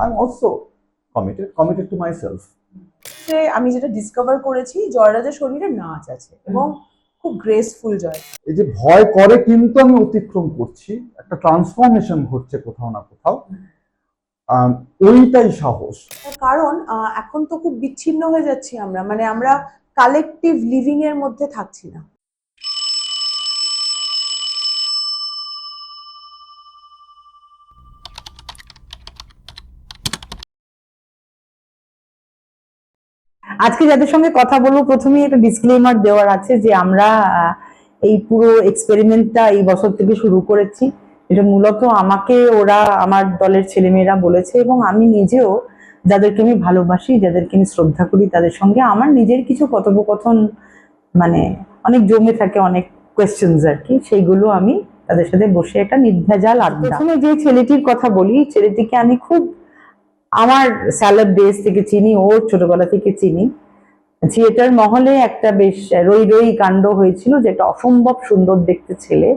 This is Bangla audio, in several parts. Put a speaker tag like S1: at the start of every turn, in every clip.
S1: I am also committed to my self.
S2: আমি যেটা ডিসকভার করেছি, জয়রাজের শরীরে নাচ আছে এবং খুব গ্রেসফুল জয়।
S1: এই যে ভয় করে কিন্তু আমি অতিক্রম করছি, একটা ট্রান্সফরমেশন ঘটছে কোথাও না কোথাও, ওইটাই সাহস।
S2: কারণ এখন তো খুব বিচ্ছিন্ন হয়ে যাচ্ছি আমরা, মানে আমরা কালেকটিভ লিভিং এর মধ্যে থাকছি না।
S3: আজকে যাদের সঙ্গে কথা বলবো, প্রথমেই একটা ডিসক্লেমার দেওয়ার আছে যে আমরা এই পুরো এক্সপেরিমেন্টটা এই বছর থেকে শুরু করেছি। এটা মূলত আমাকে ওরা, আমার দলের ছেলেমেয়েরা বলেছে, এবং আমি নিজেও যাদেরকে আমি ভালোবাসি, যাদেরকে আমি শ্রদ্ধা করি, তাদের সঙ্গে আমার নিজের কিছু কথোপকথন মানে অনেক জমে থাকে, অনেক কোয়েশ্চেনস আর কি, সেইগুলো আমি তাদের সাথে বসে একটা নির্ভেজাল আড্ডা। প্রথমে যে ছেলেটির কথা বলি, ছেলেটিকে আমি খুব আমার স্যালাড ডেজ থেকে চিনি, ওর ছোটবেলা থেকে চিনি। থিয়েটার মহলে একটা বেশ রই রই কাণ্ড হয়েছিল, যে একটা অসম্ভব সুন্দর দেখতে ছেলে,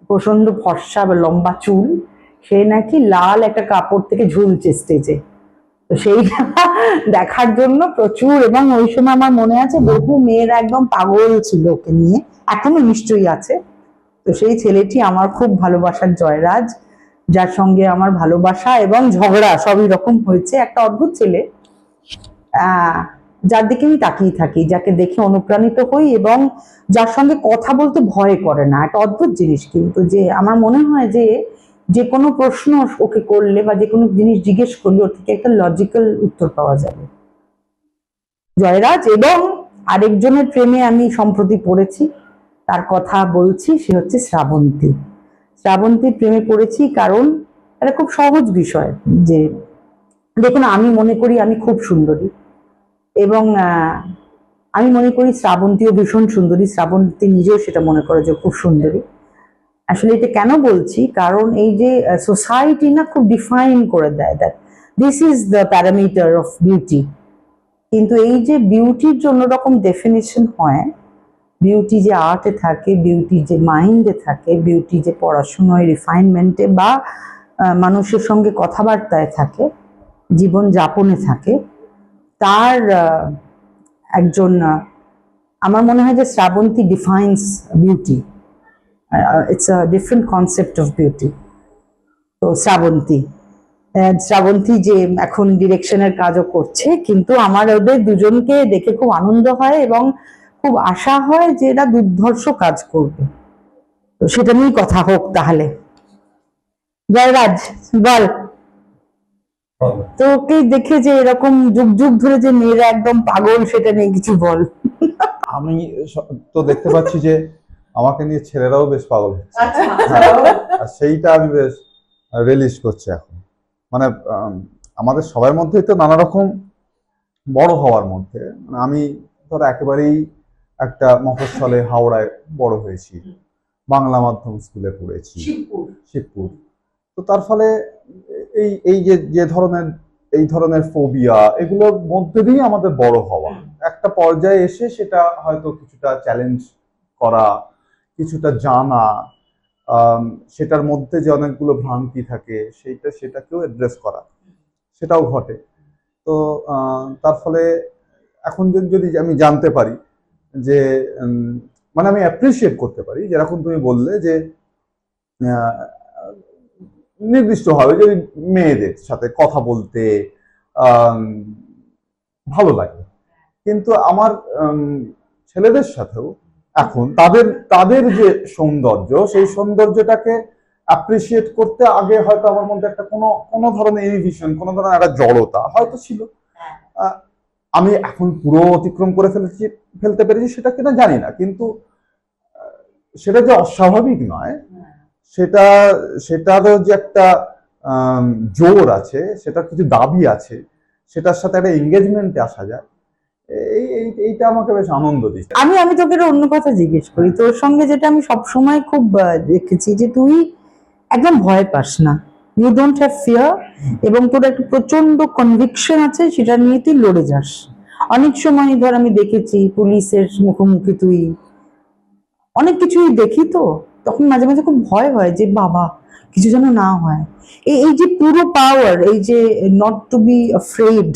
S3: প্রচন্ড ফর্সা বা লম্বা চুল, সে নাকি লাল একটা কাপড় থেকে ঝুলছে স্টেজে। তো সেইটা দেখার জন্য প্রচুর, এবং ওই সময় আমার মনে আছে বহু মেয়েরা একদম পাগল ছিল ওকে নিয়ে, এখনো নিশ্চয়ই আছে। তো সেই ছেলেটি আমার খুব ভালোবাসার জয়রাজ, যার সঙ্গে আমার ভালোবাসা এবং ঝগড়া সবই রকম হয়েছে। একটা অদ্ভুত ছেলে, যার দিকে আমি তাকিয়ে থাকি, যাকে দেখে অনুপ্রাণিত হই, এবং যার সঙ্গে কথা বলতে ভয় করে না। একটা অদ্ভুত জিনিস কিন্তু, যে আমার মনে হয় যে যে কোনো প্রশ্ন ওকে করলে বা যে কোনো জিনিস জিজ্ঞেস করলে ওর থেকে একটা লজিক্যাল উত্তর পাওয়া যাবে। জয়রাজ এবং আরেকজনের প্রেমে আমি সম্প্রতি পড়েছি, তার কথা বলছি, সে হচ্ছে শ্রাবন্তী। শ্রাবন্তীর প্রেমে পড়েছি কারণ এটা খুব সহজ বিষয়। যে দেখুন, আমি মনে করি আমি খুব সুন্দরী, এবং আমি মনে করি শ্রাবন্তীও ভীষণ সুন্দরী, শ্রাবন্তী নিজেও সেটা মনে করে যে খুব সুন্দরী। আসলে এটা কেন বলছি, কারণ এই যে সোসাইটি না খুব ডিফাইন করে দেয় that this is the parameter of beauty, কিন্তু এই যে বিউটির জন্য রকম ডেফিনেশন হয়, বিউটি যে আর্টে থাকে, বিউটি যে মাইন্ডে থাকে, বিউটি যে পড়াশোনায়, রিফাইনমেন্টে বা মানুষের সঙ্গে কথাবার্তায় থাকে, জীবন যাপনে থাকে, তার একজন আমার মনে হয় যে Srabanti defines beauty. It's a different concept of beauty. তো শ্রাবন্তী যে এখন ডিরেকশনের কাজও করছে, কিন্তু আমার ওদের দুজনকে দেখে খুব আনন্দ হয় এবং খুব আশা হয় যে এরা দুর্ধর্ষ কাজ করবে। তো সেটা নিয়েই কথা হোক তাহলে। জয়রাজ, বল, তোকে দেখে যে এরকম যুগ যুগ ধরে যে মেয়েরা একদম পাগল, সেটা নিয়ে কিছু বল।
S1: আমি তো দেখতে পাচ্ছি যে আমাকে নিয়ে ছেলেরাও বেশ পাগল হচ্ছে, আর সেইটা আমি বেশ রিলিজ করছি এখন। মানে আমাদের সবার মধ্যেই তো নানা রকম বড় হওয়ার মধ্যে, আমি ধরো একেবারেই একটা মফস্বলে হাওড়ায় বড় হয়েছি, বাংলা মাধ্যম স্কুলে পড়েছি, শিবপুর। তো তার ফলে এই এই যে যে ধরনের এই ধরনের ফোবিয়া, এগুলোর মধ্যে দিয়ে আমাদের বড় হওয়া, একটা পর্যায়ে এসে সেটা হয়তো কিছুটা চ্যালেঞ্জ করা, কিছুটা জানা, সেটার মধ্যে যে অনেকগুলো ভ্রান্তি থাকে সেটাকেও অ্যাড্রেস করা, সেটাও ঘটে। তো তার ফলে এখন যদি আমি জানতে পারি যে মানে আমি অ্যাপ্রিসিয়েট করতে পারি, যেরকম তুমি বললে যে নির্দিষ্টভাবে যদি মেয়েদের সাথে কথা বলতে ভালো লাগে, কিন্তু আমার ছেলেদের সাথেও এখন তাদের যে সৌন্দর্য, সেই সৌন্দর্যটাকে অ্যাপ্রিসিয়েট করতে আগে হয়তো আমার মধ্যে একটা কোনো ধরনের ইনহিবিশন, কোনো ধরনের একটা জড়তা হয়তো ছিল। আমি এখন পুরো অতিক্রম করে ফেলতে পেরেছি সেটা কিনা জানি না, কিন্তু সেটা যে অস্বাভাবিক নয়, সেটারও যে একটা জোর আছে, সেটার কিছু দাবি আছে, সেটার সাথে একটা এঙ্গেজমেন্টে আসা যায়, এইটা আমাকে বেশ আনন্দ দিচ্ছে।
S3: আমি তোকে অন্য কথা জিজ্ঞেস করি, তোর সঙ্গে যেটা আমি সবসময় খুব দেখেছি, যে তুই একদম ভয় পাস না, ইউ ডোন্ট হ্যাভ ফিয়ার, এবং তোর একটা প্রচন্ড কনভিকশন আছে, সেটা নিয়ে তুই লড়ে যাস। অনেক সময় ধর আমি দেখেছি পুলিশের মুখোমুখি তুই অনেক কিছুই দেখি, তো তখন মাঝে মাঝে খুব ভয় হয় যে বাবা কিছু যেন না হয়। এই যে পুরো পাওয়ার, এই যে not to be afraid,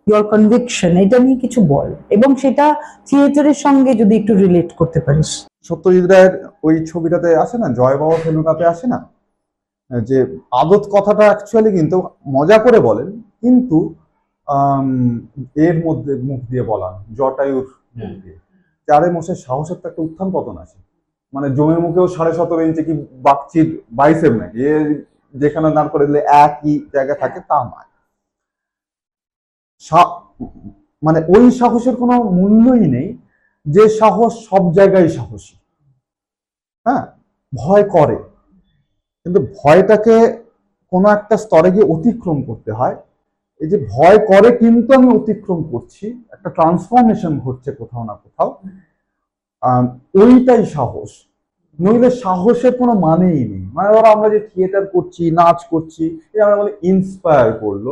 S3: your conviction, এটা নিয়ে কিছু বল, এবং সেটা থিয়েটারের সঙ্গে যদি একটু রিলেট করতে পারিস।
S1: সত্যজিৎ রায়ের ওই ছবিটাতে আসে না, জয় বাবা ফেলুকাতে আসে না, যে আদত কথাটা অ্যাকচুয়ালি কিন্তু মজা করে বলেন, কিন্তু এর মধ্যে মুখ দিয়ে বলান, জটায়ুর মুখ দিয়ে, যারে মোষের সাহসের তো একটা উত্থান পতন আছে। মানে জমের মুখেও 17.5 ইঞ্চি কি বাগচির বাইসেপ নাকি, এ যেখানে দাঁড় করে দিলে একই জায়গায় থাকে তা নয়। মানে ওই সাহসের কোনো মূল্যই নেই যে সাহস সব জায়গায় সাহসী। হ্যাঁ, ভয় করে, কিন্তু ভয়টাকে কোনো একটা স্তরে গিয়ে অতিক্রম করতে হয়। এই যে ভয় করে কিন্তু আমি অতিক্রম করছি, একটা ট্রান্সফরমেশন ঘটছে কোথাও না কোথাও, ওইটাই সাহস। নইলে সাহসের কোনো মানেই নেই। মানে ধরো আমরা যে থিয়েটার করছি, নাচ করছি, আমরা বলি ইন্সপায়ার করলো,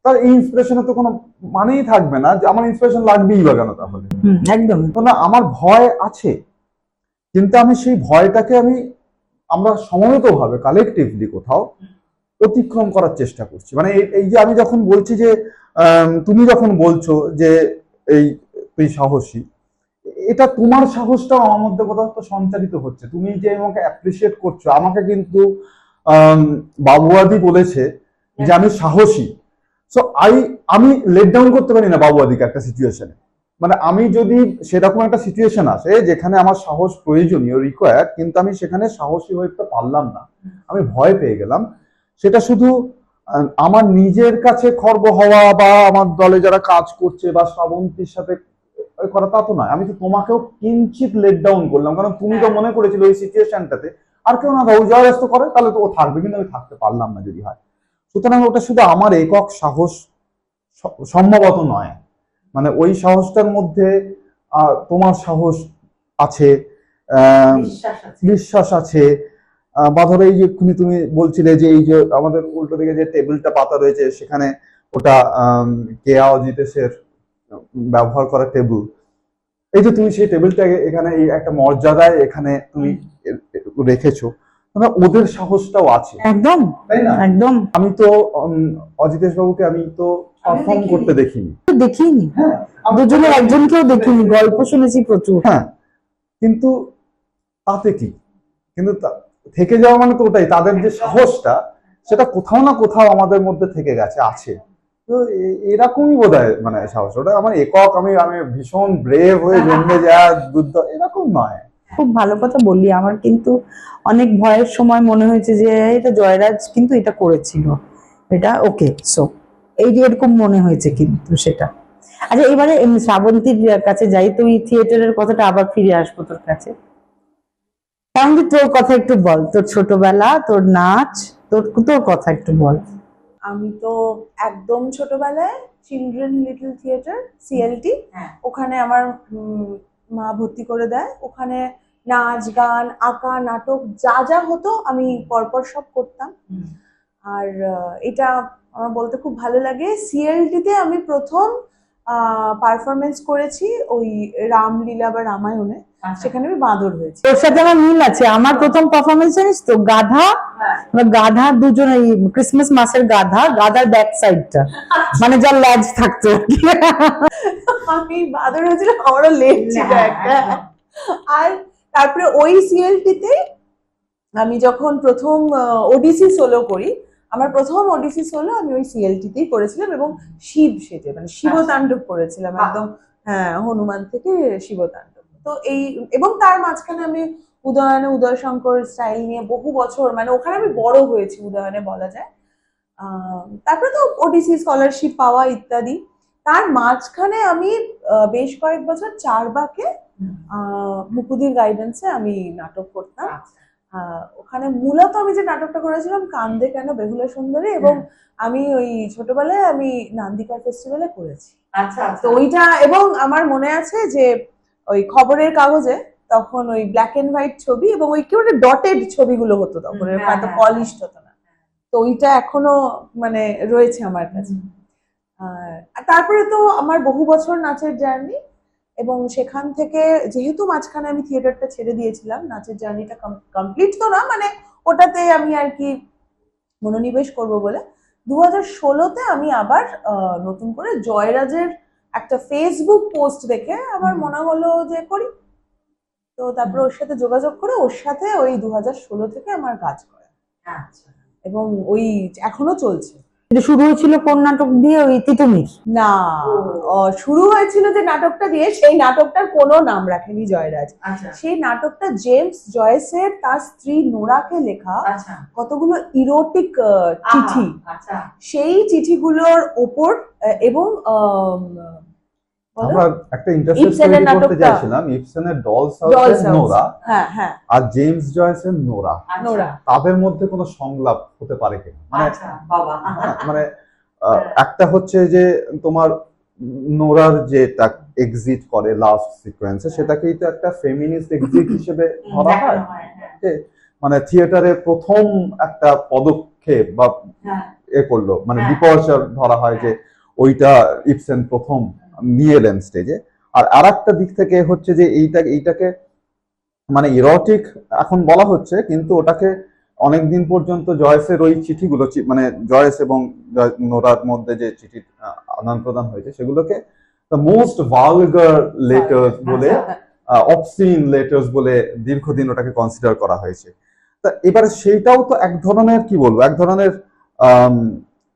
S1: তার ইন্সপিরেশনে তো কোনো মানেই থাকবে না, যে আমার ইন্সপিরেশন লাগবেই বা কেন তাহলে।
S3: একদম
S1: না, আমার ভয় আছে, কিন্তু আমি সেই ভয়টাকে আমরা সমবেতভাবে কালেকটিভলি কোথাও অতিক্রম করার চেষ্টা করছি। মানে এই যে আমি যখন বলছি যে তুমি যখন বলছো যে এই তুই সাহসী, এটা তোমার সাহসটাও আমার মধ্যে কোথাও তো সঞ্চারিত হচ্ছে। তুমি যে আমাকে অ্যাপ্রিসিয়েট করছো, আমাকে কিন্তু বাবুয়াদি বলেছে যে আমি সাহসী। সো আমি লেট ডাউন করতে পারি না বাবুয়াদিকে একটা সিচুয়েশনে। মানে আমি যদি সেরকম একটা সিচুয়েশন আসে যেখানে আমার সাহস প্রয়োজনীয়, রিকোয়ার্ড, কিন্তু আমি সেখানে সাহসী হয়ে উঠতে পারলাম না, আমি ভয় পেয়ে গেলাম, সেটা শুধু আমার নিজের কাছে খর্ব হওয়া বা আমার দলে যারা কাজ করছে বা শ্রাবন্তীর সাথে করা তা তো নয়। আমি তো তোমাকেও কিঞ্চিত লেট ডাউন করলাম, কারণ তুমি তো মনে করেছিলে ওই সিচুয়েশনটাতে আর কেউ না ওই জয়স্ত করে তাহলে তো ও থাকবে, কিন্তু আমি থাকতে পারলাম না যদি হয়। সুতরাং ওটা শুধু আমার একক সাহস সম্ভবত নয়, মানে ওই সাহসটার মধ্যে তোমার সাহস আছে, বিশ্বাস আছে, বা ধরো এই যে এক্ষুনি তুমি বলছিলে যে এই যে আমাদের উল্টো দিকে যে টেবিলটা পাতা রয়েছে সেখানে ওটা কেয়া অজিতেশের ব্যবহার করা টেবিল, এই যে তুমি সেই টেবিলটা এখানে এই একটা মর্যাদায় এখানে তুমি রেখেছো, মানে ওদের সাহসটাও আছে।
S3: একদম
S1: তাই না?
S3: একদম।
S1: আমি তো অজিতেশ বাবুকে আমি তো পারফর্ম করতে দেখিনি,
S3: হ্যাঁ, দুজনের একজনকেও দেখিনি, গল্প শুনেছি প্রচুর।
S1: হ্যাঁ, কিন্তু তাতে কি, কিন্তু থেকে যাওয়া মানে তো ওটাই, তাদের যে সাহসটা সেটা কোথাও না কোথাও আমাদের মধ্যে থেকে গেছে, আছে। তো এরকমই বোধ হয় মানে সাহস, ওটা আমার একক আমি ভীষণ ব্রেভ হয়ে জন্মে যাওয়া যুদ্ধ এরকম নয়।
S3: খুব ভালো কথা বললি। আমার কিন্তু অনেক ভয়ের সময় মনে হয়েছে যে এটা জয়রাজ কিন্তু এটা করেছিল, এটা ওকে, সো এই যে এরকম মনে হয়েছে কিন্তু সেটা। আচ্ছা, এবারে শ্রাবন্তীর কাছে যাই, তুই থিয়েটারের কথাটা আবার ফিরে আসবো তোর কাছে। তাহলে তোর কথা একটু বল, তোর ছোটবেলা, তোর নাচ, তোর কথা একটু বল।
S2: আমি তো একদম ছোটবেলায় চিলড্রেন লিটল থিয়েটার সিএলটি, ওখানে আমার মা ভর্তি করে দেয়। ওখানে নাচ গান আঁকা নাটক যা যা হতো আমি পরপর সব করতাম। আর এটা আমার বলতে খুব ভালো লাগে। সিএলটিতে আমি প্রথম পারফরমেন্স করেছি ওই রামলীলা বা রামায়ণে, সেখানে আমি বাঁদর হয়েছি।
S3: তোর সাথে আমার মিল আছে। আমার প্রথম পারফরমেন্স জানিস তো, গাধা দুজন, এই ক্রিসমাস মাসের গাধার ব্যাক সাইডটা, মানে যার ল্যাজ থাকতো।
S2: আমি বাঁদর হয়েছিলাম, আমারও লেজ ছিল একটা। আর তারপরে ওই সিএলটিতে আমি যখন প্রথম ওডিসি সোলো করি, আমার প্রথম ওডিসি সোলো আমি ওই সিএলটিতেই করেছিলাম, এবং শিব সেজে, মানে শিবতাণ্ডব করেছিলাম একদম। হ্যাঁ, হনুমান থেকে শিবতাণ্ডব। তো এই, এবং তার মাঝখানে আমি উদয়নে উদয় শঙ্কর স্টাইল নিয়ে বহু বছর, মানে ওখানে আমি বড় হয়েছি উদয়নে বলা যায়। তারপরে তো ওডিসি স্কলারশিপ পাওয়া ইত্যাদি। তার মাঝখানে আমি বেশ কয়েক বছর চারবাকে মুকুদির গাইডেন্সে আমি নাটক করতাম। ওখানে মূলত আমি যে নাটকটা করেছিলাম কান্দে কেন বেহুলা সুন্দরী, এবং আমি ওই ছোটবেলায় আমি নান্দিকার ফেস্টিভ্যালে করেছি। তো ওইটা, এবং আমার মনে আছে যে ওই খবরের কাগজে তখন ওই ব্ল্যাক এন্ড হোয়াইট ছবি, এবং ওই কি ডটেড ছবিগুলো হতো তখন, এত পলিশড হতো না। তো ওইটা এখনো মানে রয়েছে আমার কাছে। আর তারপরে তো আমার বহু বছর নাচের জার্নি। এবং সেখান থেকে যেহেতু মাঝখানে আমি থিয়েটারটা ছেড়ে দিয়েছিলাম, নাচের জার্নিটা কমপ্লিট তো না, মানে ওটাতে আমি আর কি মনোনিবেশ করব বলে 2016-তে আমি আবার নতুন করে জয়রাজের একটা ফেসবুক পোস্ট দেখে আমার মনে হলো যে করি। তো তারপরে ওর সাথে যোগাযোগ করে ওর সাথে ওই 2016 থেকে আমার কাজ করে, এবং ওই এখনো চলছে।
S3: কিন্তু শুরু হয়েছিল কোন নাটক দিয়ে? ওই তিতুমির?
S2: না, শুরু হয়েছিল যে নাটকটা দিয়ে, সেই নাটকটার কোনো নাম রাখেনি জয়রাজ। সেই নাটকটা জেমস জয়েসের তার স্ত্রী নোরাকে লেখা কতগুলো ইরোটিক চিঠি, সেই চিঠিগুলোর ওপর এবং
S1: আমরা একটা ইন্টারফেস তৈরি করতে চাইছিলাম, ইবসেনের ডলস হাউসের নোরা আর জেমস জয়েসের নোরা, তাদের মধ্যে কোনো সংলাপ হতে পারে কিনা, মানে একটা হচ্ছে যে তোমার নোরার যেটা এক্সিট করে লাস্ট সিকোয়েন্সে, সেটাকেই তো একটা ফেমিনিস্ট এক্সিট হিসেবে ধরা হয়, মানে থিয়েটারে প্রথম একটা পদক্ষেপ বা এ করলো, মানে ডিপার্চার ধরা হয় যে ওইটা ইবসেন প্রথম নিয়ে এলেন স্টেজে। আর আরেকটা দিক থেকে হচ্ছে যে এইটাকে মানে ইরোটিক এখন বলা হচ্ছে, কিন্তু ওটাকে অনেকদিন পর্যন্ত জয়েসের ওই চিঠিগুলো, মানে জয়েস এবং নোরার মধ্যে যে চিঠি আদান প্রদান হয়েছে, সেগুলোকে দ্য মোস্ট ভালগার লেটার্স বলে, অবসিন লেটার্স বলে দীর্ঘদিন ওটাকে কনসিডার করা হয়েছে। তা এবারে সেইটাও তো এক ধরনের, কি বলবো, এক ধরনের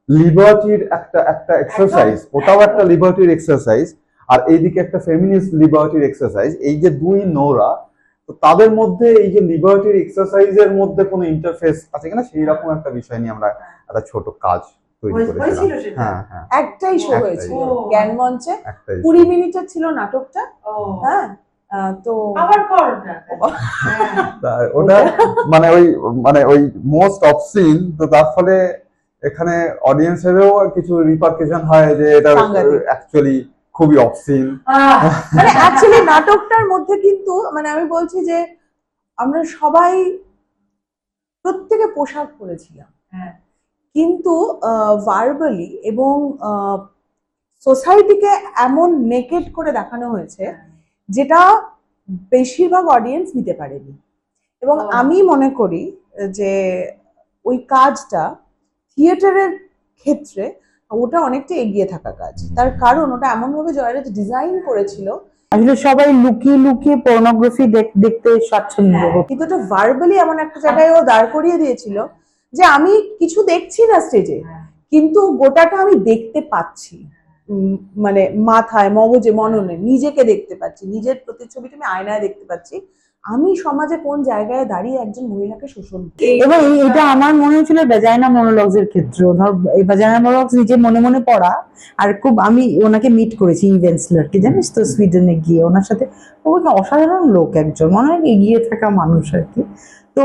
S1: লিবার্টির একটা এক্সারসাইজ, ওটাও একটা লিবার্টির এক্সারসাইজ, আর এইদিকে একটা ফেমিনিস্ট লিবার্টির এক্সারসাইজ। এই যে দুই নোরা, তো তাদের মধ্যে এই যে লিবার্টির এক্সারসাইজের মধ্যে কোনো ইন্টারফেস আছে কিনা, সেই রকম একটা বিষয় নিয়ে আমরা একটা ছোট কাজ তৈরি করেছিলাম। হ্যাঁ,
S2: একটাই শো হয়েছিল জ্ঞান মঞ্চে, 20 মিনিটের ছিল নাটকটা। হ্যাঁ, তো
S1: ওটা মানে ওই মোস্ট অবসিন, তো তার ফলে এখানে অডিয়েন্সেরও কিছু রিপারকেশন হয় যে এটা অ্যাকচুয়ালি খুবই অবসিন।
S2: মানে অ্যাকচুয়ালি নাটকটার মধ্যে কিন্তু মানে আমি বলছি যে আমরা সবাই প্রত্যেকে পোশাক পরেছিলাম, কিন্তু ভার্বালি এবং সোসাইটিকে এমন নেকেড করে দেখানো হয়েছে যেটা বেশিরভাগ অডিয়েন্স নিতে পারেনি। এবং আমি মনে করি যে ওই কাজটা থিয়েটারের ক্ষেত্রে ওটা অনেকটা এগিয়ে থাকা কাজ, তার কারণ ওটা এমন ভাবে জয়রাজ ডিজাইন করেছিল,
S3: আসলে সবাই লুকিয়ে লুকিয়ে পর্নোগ্রাফি দেখতে স্বাচ্ছন্দ্য,
S2: কিন্তু ওটা ভার্বালি এমন একটা জায়গায় ও দাঁড় করিয়ে দিয়েছিল যে আমি কিছু দেখছি না স্টেজে, কিন্তু গোটাটা আমি দেখতে পাচ্ছি, মানে মাথায়, মগজে, মননে নিজেকে দেখতে পাচ্ছি, নিজের প্রতিচ্ছবিটা আমি আয়নায় দেখতে পাচ্ছি, আমি সমাজে কোন জায়গায় দাঁড়িয়ে একজন মহিলাকে শোষণ করি।
S3: এবং এটা আমার মনে হয়েছিল ভ্যাজাইনা মনোলগস এর ক্ষেত্রে। ধর এই ভ্যাজাইনা মনোলগস নিজে মনে মনে পড়া, আর খুব আমি ওনাকে মিট করেছি ইভেন্টসলারকে, জানিস তো, সুইডেনে গিয়ে ওনার সাথে। ওকে অসাধারণ লোক, একজন মনে হয় এগিয়ে থাকা মানুষ আর কি। তো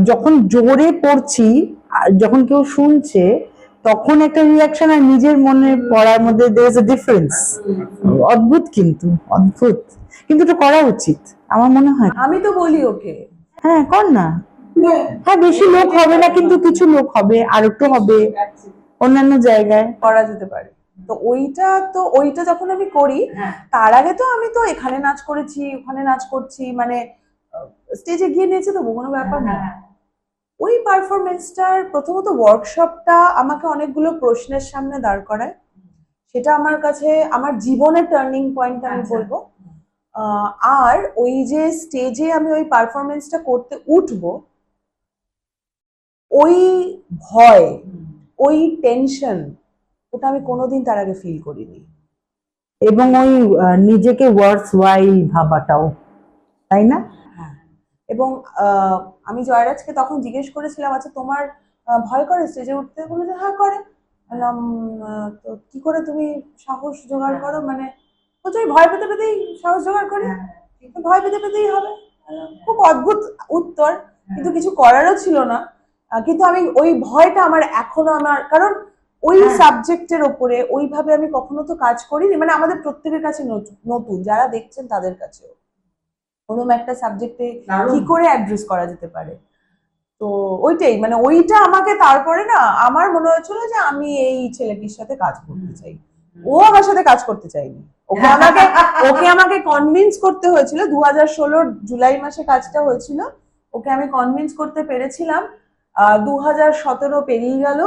S3: যখন জোরে পড়ছি, যখন কেউ শুনছে, তখন একটা রিয়াকশন আর নিজের মনে পড়ার মধ্যে দেয়ার ইজ আ ডিফারেন্স। অদ্ভুত, কিন্তু অদ্ভুত, কিন্তু এটা করা উচিত আমার মনে হয়।
S2: আমি তো বলি ওকে,
S3: হ্যাঁ কর না। হ্যাঁ, বেশি লোক হবে না, কিন্তু কিছু লোক হবে, আর একটু হবে অন্যান্য জায়গায়
S2: করা যেতে পারে। তো ওইটা যখন আমি করি, তার আগে তো আমি তো এখানে নাচ করেছি, ওখানে নাচ করছি, মানে স্টেজে গিয়ে নিয়েছে তো কোনো ব্যাপার না। ওই পারফরমেন্সটার প্রথমত ওয়ার্কশপটা আমাকে অনেকগুলো প্রশ্নের সামনে দাঁড় করায়, সেটা আমার কাছে আমার জীবনের টার্নিং পয়েন্ট আমি বলবো। আর ওই যে স্টেজে আমি ওই পারফরমেন্সটা করতে উঠবো, ওই ভয়, ওই টেনশন, ওটা আমি কোনোদিন তার আগে ফিল করিনি।
S3: এবং ওই নিজেকে ওয়ার্থ ওয়াইল ভাবাটাও, তাই না?
S2: হ্যাঁ, এবং আমি জয়রাজকে তখন জিজ্ঞেস করেছিলাম, আচ্ছা তোমার ভয় করে স্টেজে উঠতে? বলে যে হ্যাঁ করে। বললাম তো কি করে তুমি সাহস জোগাড় করো? মানে বলছো ভয় পেতে পেতেই সাহস জোগাড় করি, ভয় পেতে পেতেই হবে। খুব অদ্ভুত উত্তর, কিন্তু কিছু করারও ছিল না। কিন্তু আমি ওই ভয়টা আমার এখনো, আমার কারণ ওই সাবজেক্টের ওপরে ওইভাবে আমি কখনো তো কাজ করিনি, মানে আমাদের প্রত্যেকের কাছে নতুন, যারা দেখছেন তাদের কাছেও ওরকম একটা সাবজেক্টে কি করে অ্যাড্রেস করা যেতে পারে। তো ওইটাই, মানে ওইটা আমাকে তারপরে না আমার মনে হয়েছিল যে আমি এই ছেলেটির সাথে কাজ করতে চাই, ও আমার সাথে কাজ করতে চাইনি। ওকে আমাকে কনভিন্স করতে হয়েছিল। 2016 জুলাই মাসে কাজটা হয়েছিল, ওকে আমি কনভিন্স করতে পেরেছিলাম। 2017 পেরিয়ে গেল,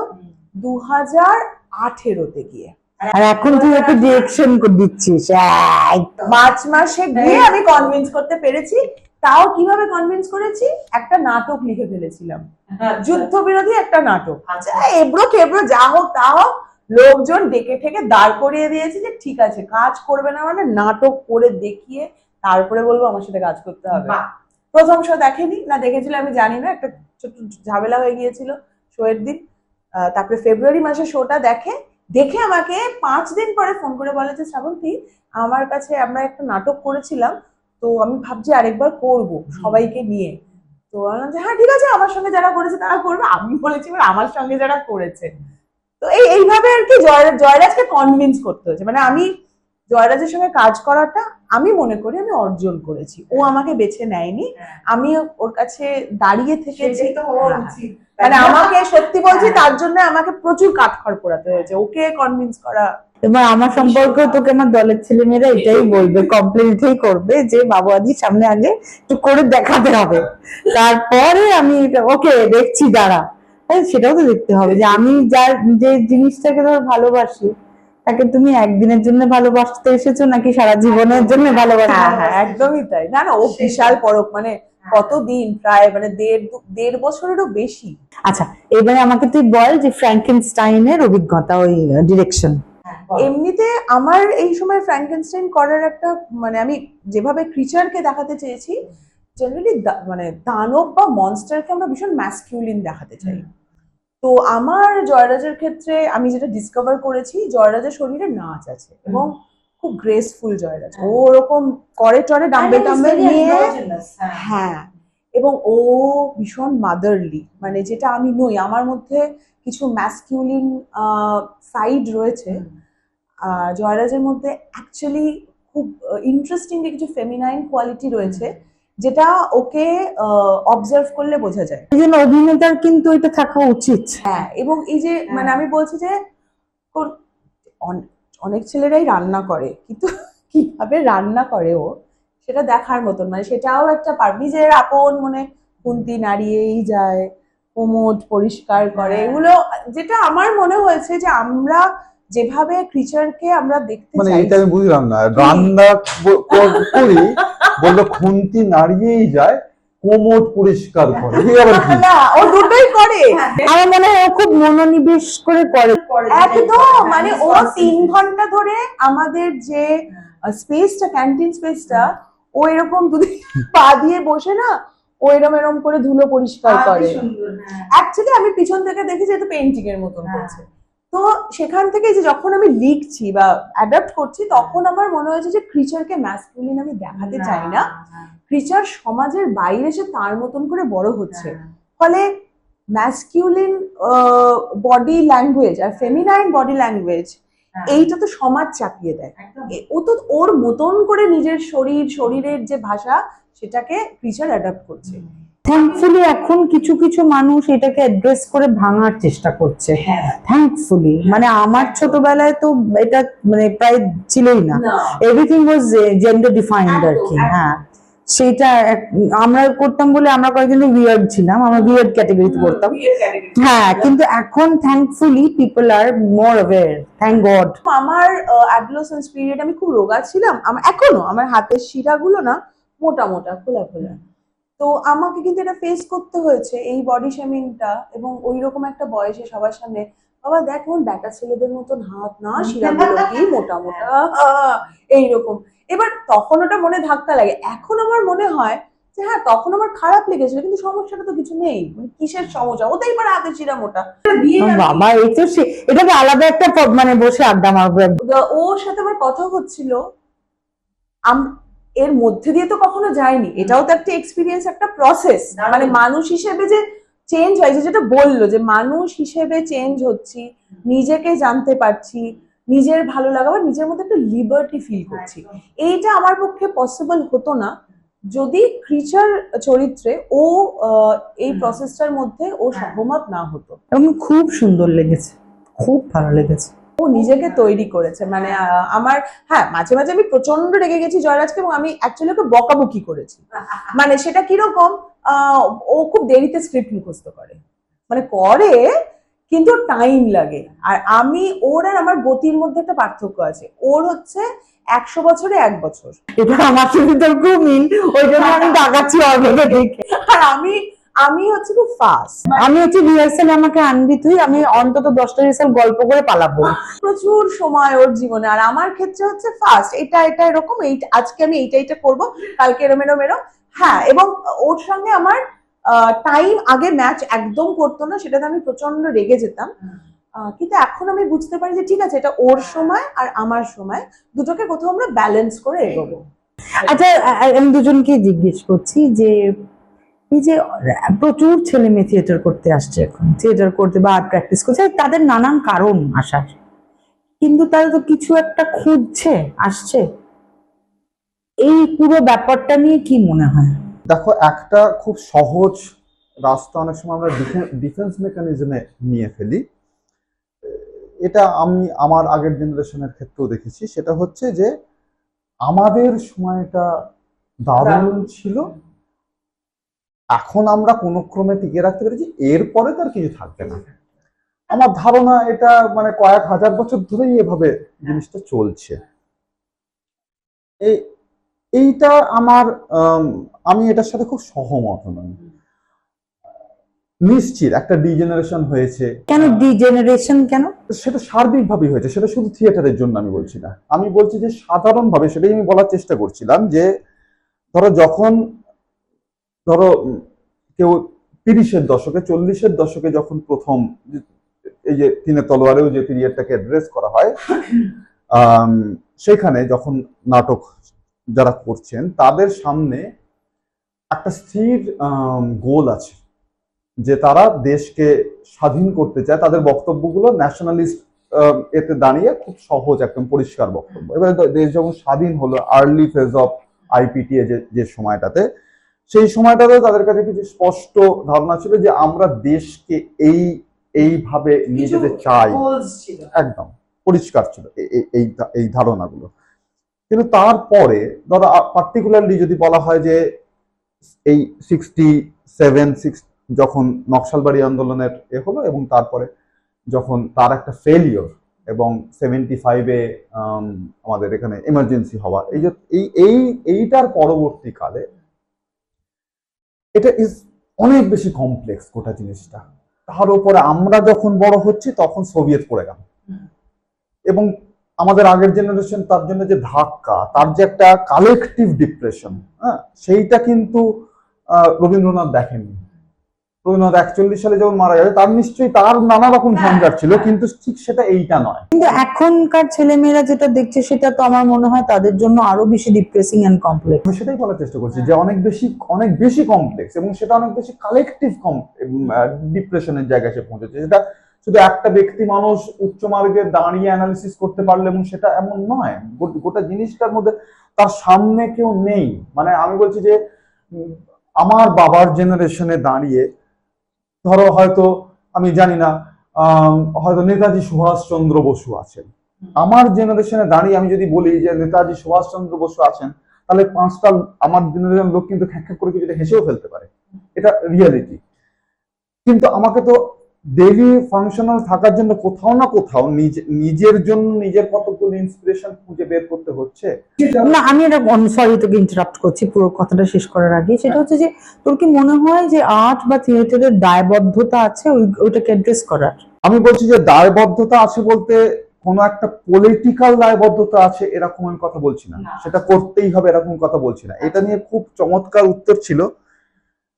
S2: 2018-তে গিয়ে।
S3: আর এখন তুই একটু ডিরেকশন দিচ্ছিস।
S2: মার্চ মাসে গিয়ে আমি কনভিন্স করতে পেরেছি। তাও কিভাবে কনভিন্স করেছি, একটা নাটক লিখে ফেলেছিলাম, যুদ্ধবিরোধী একটা নাটক। এবড়ো খেবড়ো যা হোক তা হোক, লোকজন ডেকে ঠেকে দাঁড় করিয়ে দিয়েছে যে ঠিক আছে কাজ করবে না মানে নাটক করে দেখিয়ে তারপরে বলবো আমার সাথে কাজ করতে হবে। প্রথম শো দেখেনি না, দেখেছিল আমি জানি না, একটা ছোট ঝামেলা হয়ে গিয়েছিল শোয়ের দিন। তারপরে ফেব্রুয়ারি মাসে শোটা দেখে আমাকে 5 দিন পরে ফোন করে বলে যে শ্রাবন্তী, আমার কাছে আমরা একটা নাটক করেছিলাম, তো আমি ভাবছি আরেকবার করব সবাইকে নিয়ে। তো বললাম যে হ্যাঁ ঠিক আছে, আমার সঙ্গে যারা করেছে তারা করবে। আমি বলেছি আমার সঙ্গে যারা করেছে। তো এইভাবে আর কি জয়রাজকে কনভিন্স করতে হয়েছে। মানে আমি জয়রাজের সঙ্গে কাজ করাটা আমি মনে করি আমি অর্জন করেছি। ও আমাকে বেছে নেয়নি, আমি ওর কাছে দাঁড়িয়ে থেকেছি। মানে আমাকে সত্যি বলছি, তার জন্য আমাকে প্রচুর কাঠখড় পোড়াতে হয়েছে ওকে কনভিন্স করা।
S3: এবার আমার সম্পর্কে তোকে আমার দলের ছেলেমেয়েরা এটাই বলবে, কমপ্লেন্টই করবে যে বাবুয়াদির সামনে আগে একটু করে দেখাতে হবে, তারপরে আমি ওকে দেখছি দাঁড়া। সেটাও তো দেখতে হবে যে আমি যে জিনিসটাকে ধর ভালোবাসি তাকে তুমি একদিনের জন্য ভালোবাসতে এসেছো নাকি সারা জীবনের জন্য ভালোবাসতে।
S2: হ্যাঁ একদমই তাই। না ও বিশাল পরখ, মানে কতদিন, প্রায় মানে দেড় বছরেরও বেশি।
S3: আচ্ছা এবারে আমাকে তুই বল যে ফ্র্যাঙ্কেনস্টাইনের অভিজ্ঞতা, ওই ডিরেকশন।
S2: এমনিতে আমার এই সময় ফ্র্যাঙ্কেনস্টাইন করার একটা মানে আমি যেভাবে ক্রিচারকে দেখাতে চেয়েছি, জেনারেলি মানে দানব বা মনস্টারকে আমরা ভীষণ ম্যাসকিউলিন দেখাতে চাই। তো আমার জয়রাজের ক্ষেত্রে আমি যেটা ডিসকভার করেছি, জয়রাজের শরীরে নাচ আছে এবং খুব গ্রেসফুল জয়রাজ। ও ওরকম করে টরে ডাম্বেল নিয়ে, হ্যাঁ, এবং ও ভীষণ মাদারলি, মানে যেটা আমি নই। আমার মধ্যে কিছু ম্যাসকিউলিন সাইড রয়েছে, জয়রাজের মধ্যে অ্যাকচুয়ালি খুব ইন্টারেস্টিং কিছু ফেমিনাইন কোয়ালিটি রয়েছে, যেটা ওকে অবজার্ভ করলে বোঝা যায়।
S3: এই জন্য অভিনেতার কিন্তু এটা থাকা উচিত।
S2: হ্যাঁ, এবং এই যে মানে আমি বলছি যে অনেক ছেলেরাই রান্না করে, কিন্তু কিভাবে রান্না করে ও সেটা দেখার মতন। মানে সেটাও একটা নিজের আপন মনে খুন্তি নাড়িয়েই যায়, কোমোড পরিষ্কার করে, এগুলো যেটা আমার মনে হয়েছে যে আমরা যেভাবে ক্রিচারকে আমরা দেখতে
S1: মানে
S2: চাই।
S1: এটা আমি বুঝলাম না, রান্না করি বললো খুন্তি নাড়িয়েই যায়, কোমোড পরিষ্কার করে,
S2: না ও দুটোই করে।
S3: আমার মনে হয় ও খুব মনোনিবেশ করে করে
S2: একদম, মানে ও 3 ঘন্টা ধরে আমাদের যে স্পেসটা, ক্যান্টিন স্পেসটা, ও এরকম পা দিয়ে বসে না, ও এরম করে ধুলো পরিষ্কার করে। অ্যাকচুয়ালি আমি পিছন থেকে দেখি যে এটা পেইন্টিং এর মতন করছে। তো সেখান থেকে যে যখন আমি লিখছি বা অ্যাডাপ্ট করছি, তখন আমার মনে হয়েছে যে ক্রিচারকে ম্যাসকুলিন আমি দেখাতে চাই না। ক্রিচার সমাজের বাইরে এসে তার মতন করে বড় হচ্ছে, ফলে ম্যাসকিউলিন বডি ল্যাঙ্গুয়েজ আর ফেমিনাইন বডি ল্যাঙ্গুয়েজ এইটা তো সমাজ চাপিয়ে দেয়। ও তো ওর মতন করে নিজের শরীরের যে ভাষা সেটাকে ক্রিচার অ্যাডাপ্ট করছে।
S3: থ্যাঙ্কফুলি এখন কিছু কিছু মানুষ এটাকে অ্যাড্রেস করে ভাঙার চেষ্টা করছে। থ্যাঙ্কফুলি, মানে আমার ছোটবেলায় তো এটা মানে প্রায় ছিলই না, এভরিথিং ওয়াজ জেন্ডার ডিফাইন্ড আর কি। হ্যাঁ, সেটা আমরা করতাম বলে আমরা কয়েকদিন উইয়ার্ড ছিলাম, আমরা উইয়ার্ড ক্যাটাগরিতে পড়তাম। হ্যাঁ, কিন্তু এখন থ্যাঙ্কফুলি পিপল আর মোর অ্যাওয়্যার, থ্যাঙ্ক গড।
S2: আমার অ্যাডোলেসেন্স পিরিয়ড আমি খুব রোগা ছিলাম, এখনো আমার হাতের শিরাগুলো না মোটা মোটা খোলা খোলা। তো আমাকে কিন্তু এটা ফেস করতে হয়েছে, এই বডি শেমিংটা, এবং ওই রকম একটা বয়সে সবার সামনে বাবা দেখ কেমন ব্যাটা ছেলেদের মতন হাত না, শিরাগুলো কি মোটা মোটা এইরকম। এবার তখন ওটা মনে ধাক্কা লাগে। এখন আমার মনে হয় যে হ্যাঁ তখন আমার খারাপ লেগেছিল, কিন্তু সমস্যাটা তো কিছু নেই, মানে কিসের সমস্যা, ওতেই পারে হাতের শিরা মোটা।
S3: বাবা এই তো এটা তো আলাদা একটা মানে বসে আড্ডা মারবো।
S2: ওর সাথে আমার কথা হচ্ছিল, এর মধ্যে দিয়ে তো কখনো যায়নি, এটাও তো একটা এক্সপিরিয়েন্স, একটা প্রসেস। মানে মানুষ হিসেবে যে চেঞ্জ হয়েছে, যেটা বললো যে মানুষ হিসেবে চেঞ্জ হচ্ছি, নিজেকে জানতে পারছি, নিজের ভালো লাগা বা নিজের মধ্যে একটা লিবার্টি ফিল করছি, এইটা আমার পক্ষে পসিবল হতো না যদি ক্রিচার চরিত্রে ও এই প্রসেসটার মধ্যে ও সহমত না হতো।
S3: এবং খুব সুন্দর লেগেছে, খুব ভালো লেগেছে।
S2: ও নিজেকে তৈরি করেছে, মানে আমার, হ্যাঁ মাঝে মাঝে আমি প্রচন্ড রেগে গেছি জয়রাজকে, এবং আমি অ্যাকচুয়ালি ওকে বকাবকি করেছি। মানে সেটা কিরকম, ও খুব দেরিতে স্ক্রিপ্ট মুখস্থ করে, মানে করে কিন্তু টাইম লাগে। আর আমি, ওর আর আমার গতির মধ্যে একটা পার্থক্য আছে, ওর হচ্ছে 100 বছরে 1 বছর,
S3: এটা আমার সাথে তো খুব মিল, ওই জন্য আমি ডাকাচ্ছি অর্ঘকে দেখে।
S2: আর আমি হচ্ছে খুব ফাস্ট।
S3: আমি হচ্ছে রিহার্সালে আমাকে আনবি তুই, আমি অন্তত 10টা রিহার্সাল গল্প করে পালাবো।
S2: প্রচুর সময় ওর জীবনে, আর আমার ক্ষেত্রে হচ্ছে ফার্স্ট এটা এরকম, এই আজকে আমি এইটা করব, কালকে এরম। হ্যাঁ, এবং ওর সঙ্গে আমার টাইম আগে ম্যাচ একদম করতো না, সেটাতে আমি প্রচন্ড রেগে যেতাম। কিন্তু এখন আমি বুঝতে পারি যে ঠিক আছে, এটা ওর সময় আর আমার সময়, দুটোকে কোথাও আমরা ব্যালেন্স করে এগোবো।
S3: আচ্ছা, আমি দুজনকে জিজ্ঞেস করছি যে এই যে প্রচুর ছেলে মেয়ে থিয়েটার করতে আসছে এখন, থিয়েটার করতে বা আর্ট প্র্যাকটিস করছে, তাদের নানান কারণ আসার, কিন্তু তারা তো কিছু একটা খুঁজছে, আসছে। এই পুরো ব্যাপারটা নিয়ে কি মনে হয়?
S1: দেখো, একটা খুব সহজ রাস্তা অনেক সময় আমরা ডিফেন্স মেকানিজমে নিয়ে ফেলি। এটা আমি আমার আগের জেনারেশনের ক্ষেত্রেও দেখেছি। সেটা হচ্ছে যে আমাদের সময়টা দারুণ ছিল, এখন আমরা কোনো ক্রমে টিকে রাখতে পেরেছি, এরপরে তার কিছু থাকবে না। আমার ধারণা এটা মানে কয়েক হাজার বছর ধরেই এভাবে জিনিসটা চলছে। এইটা আমার আমি এটার সাথে খুব সহমত নই। নিশ্চিত একটা ডিজেনারেশন হয়েছে।
S3: কেন ডিজেনারেশন? কেন?
S1: সেটা সার্বিকভাবে হয়েছে, সেটা শুধু থিয়েটারের জন্য আমি বলছি না। আমি বলছি যে সাধারণভাবে, সেটাই আমি বলার চেষ্টা করছিলাম যে ধরো কেউ 30-এর দশকে 40-এর দশকে যখন প্রথম এই যে তিনে তলোয়ারেও যে পিরিয়ডটাকে অ্যাড্রেস করা হয়, সেখানে যখন নাটক যারা করছেন তাদের সামনে একটা স্থির গোল আছে যে তারা দেশকে স্বাধীন করতে চায়। তাদের বক্তব্যগুলো ন্যাশনালিস্ট এতে দাঁড়িয়ে খুব সহজ, একদম পরিষ্কার বক্তব্য। এবারে দেশ যখন স্বাধীন হলো, আর্লি ফেজ অফ আইপিটিএ যে সময়টাতে, সেই সময়টাতে তাদের কাছে কিছু স্পষ্ট ধারণা ছিল যে আমরা দেশকে এইভাবে নিয়ে যেতে চাই, একদম পরিষ্কার ছিল এই ধারণাগুলো। কিন্তু তারপরে ধরো পার্টিকুলারলি যদি বলা হয় যে এই 67 যখন নকশালবাড়ি আন্দোলনের হলো, এবং তারপরে যখন তার একটা ফেলিওর, এবং 75-এ আমাদের এখানে এমার্জেন্সি হওয়া, এই যে এইটার পরবর্তীকালে এটা ইজ অনেক বেশি কমপ্লেক্স গোটা জিনিসটা। তার উপরে আমরা যখন বড় হচ্ছি তখন সোভিয়েত পড়ে গেল, এবং আমাদের আগের জেনারেশন তার জন্য যে ধাক্কা, তার যে একটা কালেকটিভ ডিপ্রেশন, হ্যাঁ, সেইটা কিন্তু রবীন্দ্রনাথ দেখেননি। রবীন্দ্রনাথ 41 সালে যখন মারা যাবে, তার নিশ্চয়ই তার নানা রকম ঝঞ্ঝাট ছিল, কিন্তু ঠিক সেটা এইটা নয়।
S3: কিন্তু এখনকার ছেলেমেয়েরা যেটা দেখছে সেটা তো আমার মনে হয় তাদের জন্য আরো বেশি ডিপ্রেসিং এন্ড কমপ্লেক্স।
S1: আমি সেটাই বলার চেষ্টা করছি যে অনেক বেশি কমপ্লেক্স, এবং সেটা অনেক বেশি কালেকটিভ ডিপ্রেশনের জায়গায় সে পৌঁছেছে। যেটা শুধু একটা ব্যক্তি মানুষ উচ্চ মার্গে দাঁড়িয়ে অ্যানালিসিস করতে পারলে, এবং সেটা এমন নয়, গোটা জিনিসটার মধ্যে তার সামনে কেউ নেই। মানে আমি বলছি যে আমার বাবার জেনারেশনে দাঁড়িয়ে ধরো, হয়তো আমি জানি না, হয়তো নেতাজি সুভাষচন্দ্র বসু আছেন। আমার জেনারেশনে দাঁড়িয়ে আমি যদি বলি যে নেতাজি সুভাষচন্দ্র বসু আছেন, তাহলে 5টা আমার জেনারেশন লোক কিন্তু খ্যাক করে কিছুটা হেসেও ফেলতে পারে, এটা রিয়ালিটি। কিন্তু আমাকে তো ডেইলি ফাংশনাল থাকার জন্য কোথাও না কোথাও নিজের জন্য নিজের কতগুলো ইন্সপিরেশন খুঁজে বের করতে হচ্ছে।
S3: না, আমি এটা সরি তোকে ইন্টারাপ্ট করছি পুরো কথাটা শেষ করার আগে। সেটা হচ্ছে যে তোর কি মনে হয় যে আর্ট বা থিয়েটারের দায়বদ্ধতা আছে ওইটাকে অ্যাড্রেস করার?
S1: আমি বলছি যে দায়বদ্ধতা আছে বলতে কোনো একটা পলিটিক্যাল দায়বদ্ধতা আছে এরকম আমি কথা বলছি না, সেটা করতেই হবে এরকম কথা বলছি না। এটা নিয়ে খুব চমৎকার উত্তর ছিল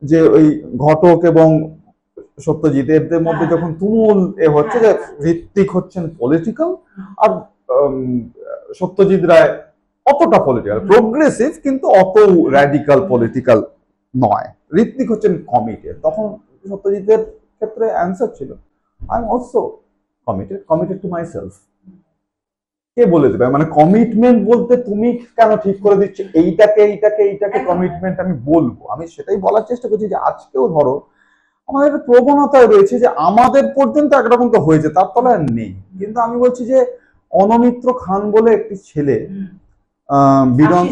S1: যে ওই ঘটক এবং সত্যজিৎ এদের মধ্যে যখন তুমুল হচ্ছে যে ঋত্বিক হচ্ছেন পলিটিক্যাল, আর সত্যজিৎ রায় অতটা পলিটিক্যাল, প্রোগ্রেসিভ কিন্তু অত র্যাডিক্যাল পলিটিক্যাল নয়। ঋত্বিক হচ্ছেন কমিটেড। তখন সত্যজিতের ক্ষেত্রে অ্যান্সার ছিল I am also committed to myself. কে বলে দেবে? মানে কমিটমেন্ট বলতে তুমি কেন ঠিক করে দিচ্ছ এইটাকে কমিটমেন্ট আমি বলবো। আমি সেটাই বলার চেষ্টা করছি যে আজকেও ধরো আমাদের একটা প্রবণতায় রয়েছে যে আমাদের পর্যন্ত একরকম তো হয়েছে, তার তলে আর নেই। কিন্তু আমি বলছি যে অনমিত্র খান বলে একটি ছেলে, বিডন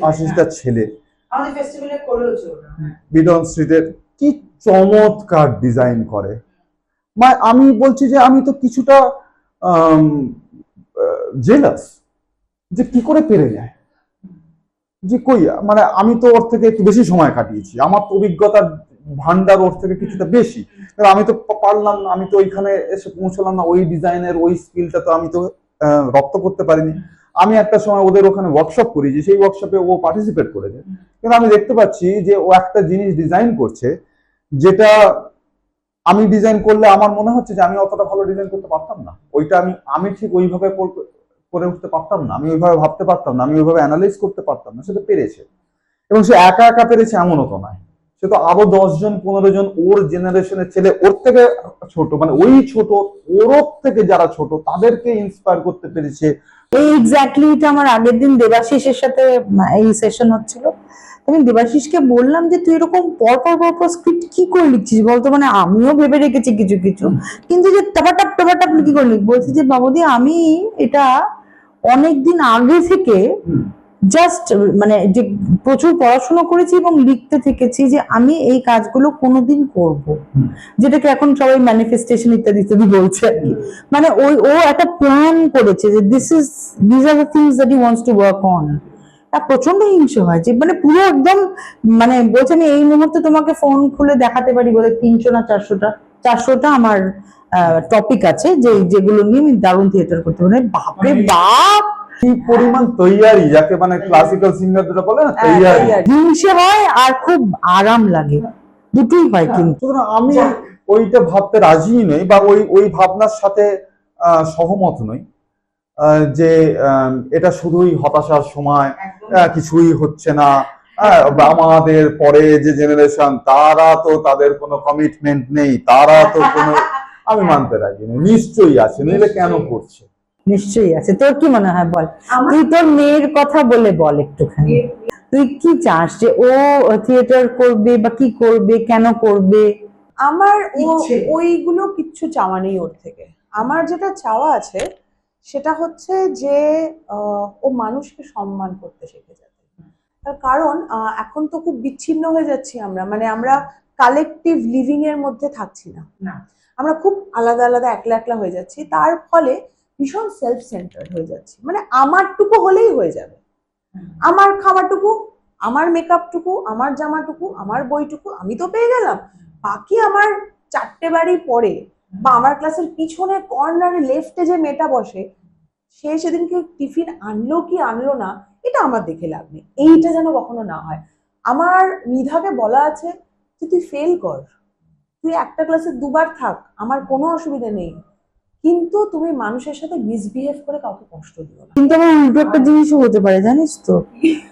S1: আশিসদার ছেলে,
S3: আমাদের ফেস্টিভ্যালে করেওছে ওরা।
S1: বিডন স্ট্রিটের কি চমৎকার ডিজাইন করে। মানে আমি বলছি যে আমি তো কিছুটা জেলাস যে কি করে পেরে যায়, যে কই মানে আমি তো ওর থেকে একটু বেশি সময় কাটিয়েছি, আমার তো অভিজ্ঞতার ভান্ডার ওর থেকে কিছুটা বেশি, আমি তো পারলাম না, আমি তো ওইখানে এসে পৌঁছলাম না, ওই ডিজাইনের ওই স্কিলটা তো আমি তো রপ্ত করতে পারিনি। আমি একটা সময় ওদের ওখানে ওয়ার্কশপ করি, যে সেই ওয়ার্কশপে ও পার্টিসিপেট করেছে, কিন্তু আমি দেখতে পাচ্ছি যে ও একটা জিনিস ডিজাইন করছে যেটা আমি ডিজাইন করলে আমার মনে হচ্ছে যে আমি অতটা ভালো ডিজাইন করতে পারতাম না, ওইটা আমি ঠিক ওইভাবে করে উঠতে পারতাম না, আমি ওইভাবে ভাবতে পারতাম না, আমি ওইভাবে অ্যানালাইজ করতে পারতাম না। সেটা পেরেছে, এবং সে একা একা পেরেছে এমনও তো নয়, সে তো আরো 10 জন 15 জন ওর জেনারেশনের ছেলে, ওর থেকে ছোট, মানে ওই ছোট ওর থেকে যারা ছোট তাদেরকে ইন্সপায়ার করতে পেরেছে।
S3: এই এক্স্যাক্টলি এটা আমার আগের দিন দেবাশিসের সাথে এই সেশন হচ্ছিল। আমি দেবাশিসকে বললাম যে তুই এরকম পর স্ক্রিপ্ট কি করে লিখছিস বলতো, মানে আমিও ভেবে রেখেছি কিছু কিছু, কিন্তু যে টাপাটাপ কি করে লিখ, বলছি যে বাবুদি আমি এটা অনেকদিন আগে থেকে জাস্ট মানে যে প্রচুর পড়াশোনা করেছি এবং লিখতে থেকেছি যে আমি এই কাজগুলো কোনোদিন করব, যেটাকে এখন সবাই ম্যানিফেস্টেশন ইত্যাদি ইত্যাদি বলছে আর কি। মানে ও একটা প্ল্যান করেছে যে this are the things that he wants to work on. তা প্রচন্ড হিংসে হয় যে মানে পুরো একদম মানে বলছে আমি এই মুহূর্তে তোমাকে ফোন খুলে দেখাতে পারি বলে 300 না 400টা আমার টপিক আছে যেগুলো নিয়ে আমি দারুণ থিয়েটার করতে পারি। বাপরে বাপ,
S1: কি পরিমাণ তৈয়ারি, যাকে মানে ক্লাসিক্যাল সিঙ্গার যেটা বলে না, তৈয়ারি।
S3: হিংসে হয় আর খুব আরাম লাগে, দুটোই হয়। কিন্তু
S1: সুতরাং আমি ওইটা ভাবতে রাজি নই, বা ওই ভাবনার সাথে সহমত নই, যে এটা শুধুই হতাশার সময়, কিছুই হচ্ছে না, আমাদের পরে যে জেনারেশন তারা তো তাদের কোনো কমিটমেন্ট নেই, তারা তো কোনো, আমি মানতে রাজি নই। নিশ্চয়ই আছে, নইলে কেন করছে?
S3: নিশ্চয়ই আছে। তোর কি মনে হয় বল, তুই তোর মেয়ের কথা বলে বল একটুখানি, তুই কি চাস যে ও থিয়েটার করবে বা কি করবে, কেন করবে?
S2: আমার ওইগুলো কিচ্ছু চাওয়া নেই ওর থেকে। আমার যেটা চাওয়া আছে সেটা হচ্ছে যে ও মানুষকে সম্মান করতে শিখে যাবে। তার কারণ এখন তো খুব বিচ্ছিন্ন হয়ে যাচ্ছি আমরা, মানে আমরা কালেকটিভ লিভিং এর মধ্যে থাকছি না, আমরা খুব আলাদা আলাদা একলা একলা হয়ে যাচ্ছি, তার ফলে ভীষণ সেলফ সেন্টার্ড হয়ে যাচ্ছি। মানে আমারটুকু হলেই হয়ে যাবে, আমার খাবারটুকু, আমার মেকআপটুকু, আমার জামাটুকু, আমার বইটুকু আমি তো পেয়ে গেলাম, বাকি আমার 4টে বাড়ি পরে বা আমার ক্লাসের পিছনে কর্নারে লেফটে যে মেয়েটা বসে সে সেদিনকে টিফিন আনলো কি আনলো না এটা আমার দেখে লাভ নেই, এইটা যেন কখনো না হয়। আমার নিধাকে বলা আছে যে তুই ফেল কর, তুই একটা ক্লাসে 2বার থাক, আমার কোনো অসুবিধা নেই, কিন্তু তুমি মানুষের সাথে মিসবিহেভ করে কাউকে কষ্ট দিও না।
S3: কিন্তু আমার উল্টো একটা জিনিসও হতে পারে জানিস তো,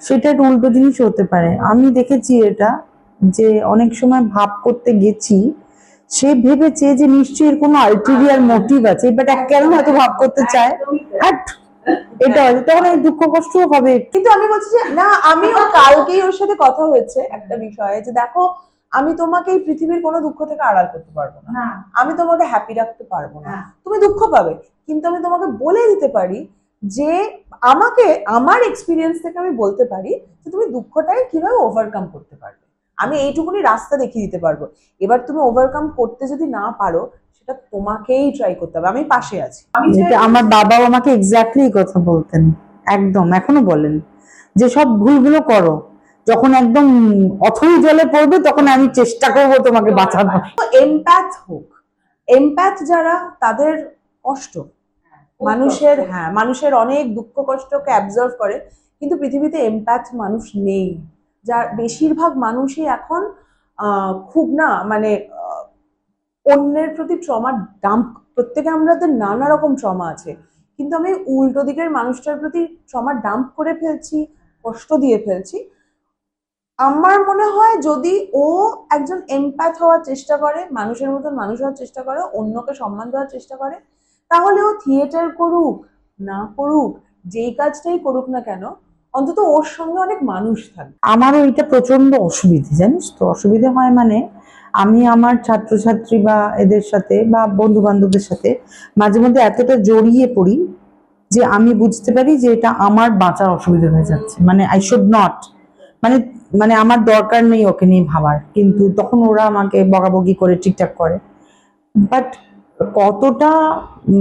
S3: সেটা একটা উল্টো জিনিস হতে পারে। আমি দেখেছি এটা, যে অনেক সময় ভাব করতে গেছি, সে ভেবেছে যে নিশ্চয়ই এর কোনো আলটেরিয়ার মোটিভ আছে, বাট কেন হয়তো ভাব করতে চায়, এটা হয়তো তখন দুঃখ কষ্ট হবে।
S2: কিন্তু আমি বলছি যে না, আমিও কালকেই ওর সাথে কথা হয়েছে একটা বিষয়ে, যে দেখো আমি তোমাকে এই পৃথিবীর কোনো দুঃখ থেকে আড়াল করতে পারবো না, আমি তোমাকে হ্যাপি রাখতে পারবো না, তুমি দুঃখ পাবে, কিন্তু আমি তোমাকে বলে দিতে পারি যে আমাকে আমার এক্সপিরিয়েন্স থেকে আমি বলতে পারি যে তুমি দুঃখটাকে কিভাবে ওভারকাম করতে পারবে, আমি এইটুকুনি রাস্তা দেখিয়ে দিতে পারবো। এবার তুমি ওভারকাম করতে যদি না পারো সেটা তোমাকেই ট্রাই করতে হবে, আমি পাশে আছি।
S3: আমার বাবাও আমাকে এক্স্যাক্টলি কথা বলতেন, একদম এখনো বলেন যে সব ভুলগুলো করো, যখন একদম অথই জলে পড়বে তখন আমি চেষ্টা করবো তোমাকে বাঁচানো।
S2: এমপ্যাথ হোক, এমপ্যাথ যারা তাদের কষ্ট, মানুষের অনেক দুঃখ কষ্টকে অ্যাবজর্ভ করে, কিন্তু পৃথিবীতে এমপ্যাথ মানুষ নেই, যার বেশিরভাগ মানুষই এখন খুব না মানে অন্যের প্রতি ট্রমা ডাম্প, প্রত্যেকে আমাদের নানা রকম ট্রমা আছে, কিন্তু আমি উল্টো দিকের মানুষটার প্রতি ট্রমা ডাম্প করে ফেলছি, কষ্ট দিয়ে ফেলছি। আমার মনে হয় যদি ও একজন এমপ্যাথ হওয়ার চেষ্টা করে, মানুষের মতন মানুষ হওয়ার চেষ্টা করে, অন্যকে সম্মান দেওয়ার চেষ্টা করে, তাহলে ও থিয়েটার করুক না করুক, যেই কাজটাই করুক না কেন, অন্তত ওর সঙ্গে অনেক মানুষ থাকবে।
S3: আমারও এটা প্রচন্ড অসুবিধে, জানিস তো, অসুবিধে হয় মানে আমি আমার ছাত্রছাত্রী বা এদের সাথে বা বন্ধু বান্ধবদের সাথে মাঝে মধ্যে এতটা জড়িয়ে পড়ি যে আমি বুঝতে পারি যে এটা আমার বাঁচার অসুবিধা হয়ে যাচ্ছে, মানে আই শুড নট, মানে মানে আমার দরকার নেই ওকে নিয়ে ভাবার, কিন্তু তখন ওরা আমাকে বকাবকি করে ঠিকঠাক করে। বাট কতটা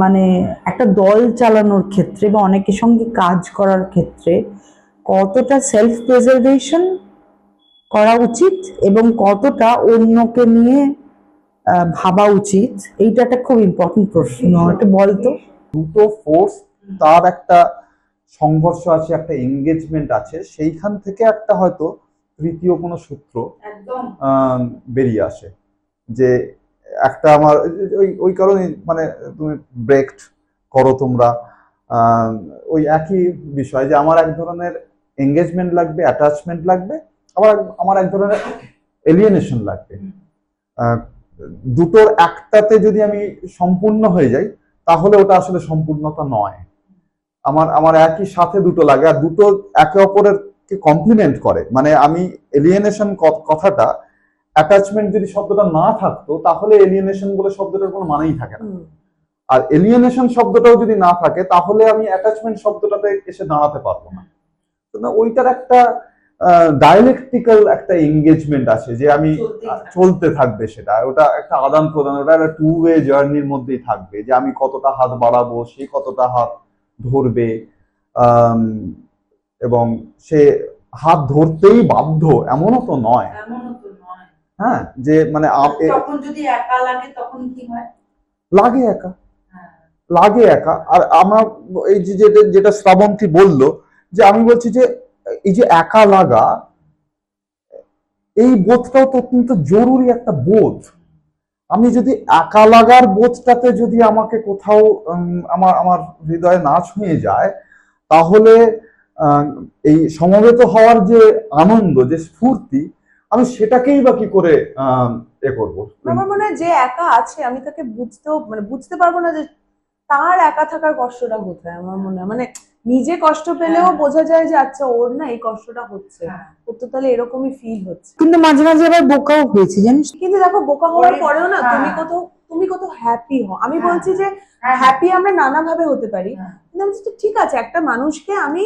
S3: মানে একটা দল চালানোর ক্ষেত্রে বা অনেকের সঙ্গে কাজ করার ক্ষেত্রে কতটা সেলফ প্রিজার্ভেশন করা উচিত এবং কতটা অন্যকে নিয়ে ভাবা উচিত, এইটা একটা খুব ইম্পর্টেন্ট প্রশ্ন। এটা বলতো।
S1: দুটো ফোর্স, তার একটা সংঘর্ষ আছে, একটা এঙ্গেজমেন্ট আছে, সেইখান থেকে একটা হয়তো তৃতীয় কোনো সূত্র বেরিয়ে আসে। যে একটা আমার ওই ওই কারণে মানে তুমি ব্রেকড করো তোমরা, ওই একই বিষয় যে আমার এক ধরনের এঙ্গেজমেন্ট লাগবে, অ্যাটাচমেন্ট লাগবে, আবার আমার এক ধরনের এলিয়েনেশন লাগবে। দুটোর একটাতে যদি আমি সম্পূর্ণ হয়ে যাই তাহলে ওটা আসলে সম্পূর্ণতা নয়। আমার আমার একই সাথে দুটো লাগে, আর দুটো একে অপরের কে কমপ্লিমেন্ট করে। মানে আমি এলিয়েনেশন কথাটা, অ্যাটাচমেন্ট যদি শব্দটা না থাকতো তাহলে এলিয়েনেশন বলে শব্দটার কোনো মানেই থাকে না। আর এলিয়েনেশন শব্দটাও যদি না থাকে তাহলে আমি অ্যাটাচমেন্ট শব্দটাতে এসে দাঁড়াতে পারবো না। ওইটার একটা ডায়ালেকটিক্যাল একটা এঙ্গেজমেন্ট আছে যে আমি চলতে থাকবে, সেটা ওটা একটা আদান প্রদান, ওটা একটা টু ওয়ে জার্নির মধ্যেই থাকবে যে আমি কতটা হাত বাড়াবো, সে কতটা হাত ধরবে, এবং সে হাত ধরতেই বাধ্য এমনও তো নয়। হ্যাঁ, যে মানে
S3: তখন যদি একা লাগে তখন কি হয়?
S1: লাগে একা, লাগে একা। আর আমার এই যে যেটা শ্রাবন্তী বললো, যে আমি বলছি যে এই যে একা লাগা, এই বোধটাও তো অত্যন্ত জরুরি একটা বোধ। আমি যদি একা লাগার বোধটাতে যদি আমাকে কোথাও আমার আমার হৃদয়ে না ছুঁয়ে যায়, তাহলে এই সমবেত হওয়ার যে আনন্দ, যে স্ফূর্তি, আমি সেটাকেই বা কি করে করবো।
S2: আমার মনে হয় যে একা আছে আমি তাকে বুঝতে পারবো না যে তার একা থাকার কষ্টটা কোথায়। আমার মনে হয় মানে নিজে কষ্ট পেলেও বোঝা যায় যে আচ্ছা ওর না এই কষ্টটা হচ্ছে, ওর তো তাহলে এরকমই ফিল হচ্ছে।
S3: কিন্তু মাঝে মাঝে আবার বোকাও হয়েছে জানিস।
S2: কিন্তু দেখো বোকা হওয়ার পরেও না তুমি কত হ্যাপি হও। আমি বলছি যে হ্যাপি আমরা নানা ভাবে হতে পারি, কিন্তু আমি বলছি ঠিক আছে, একটা মানুষকে আমি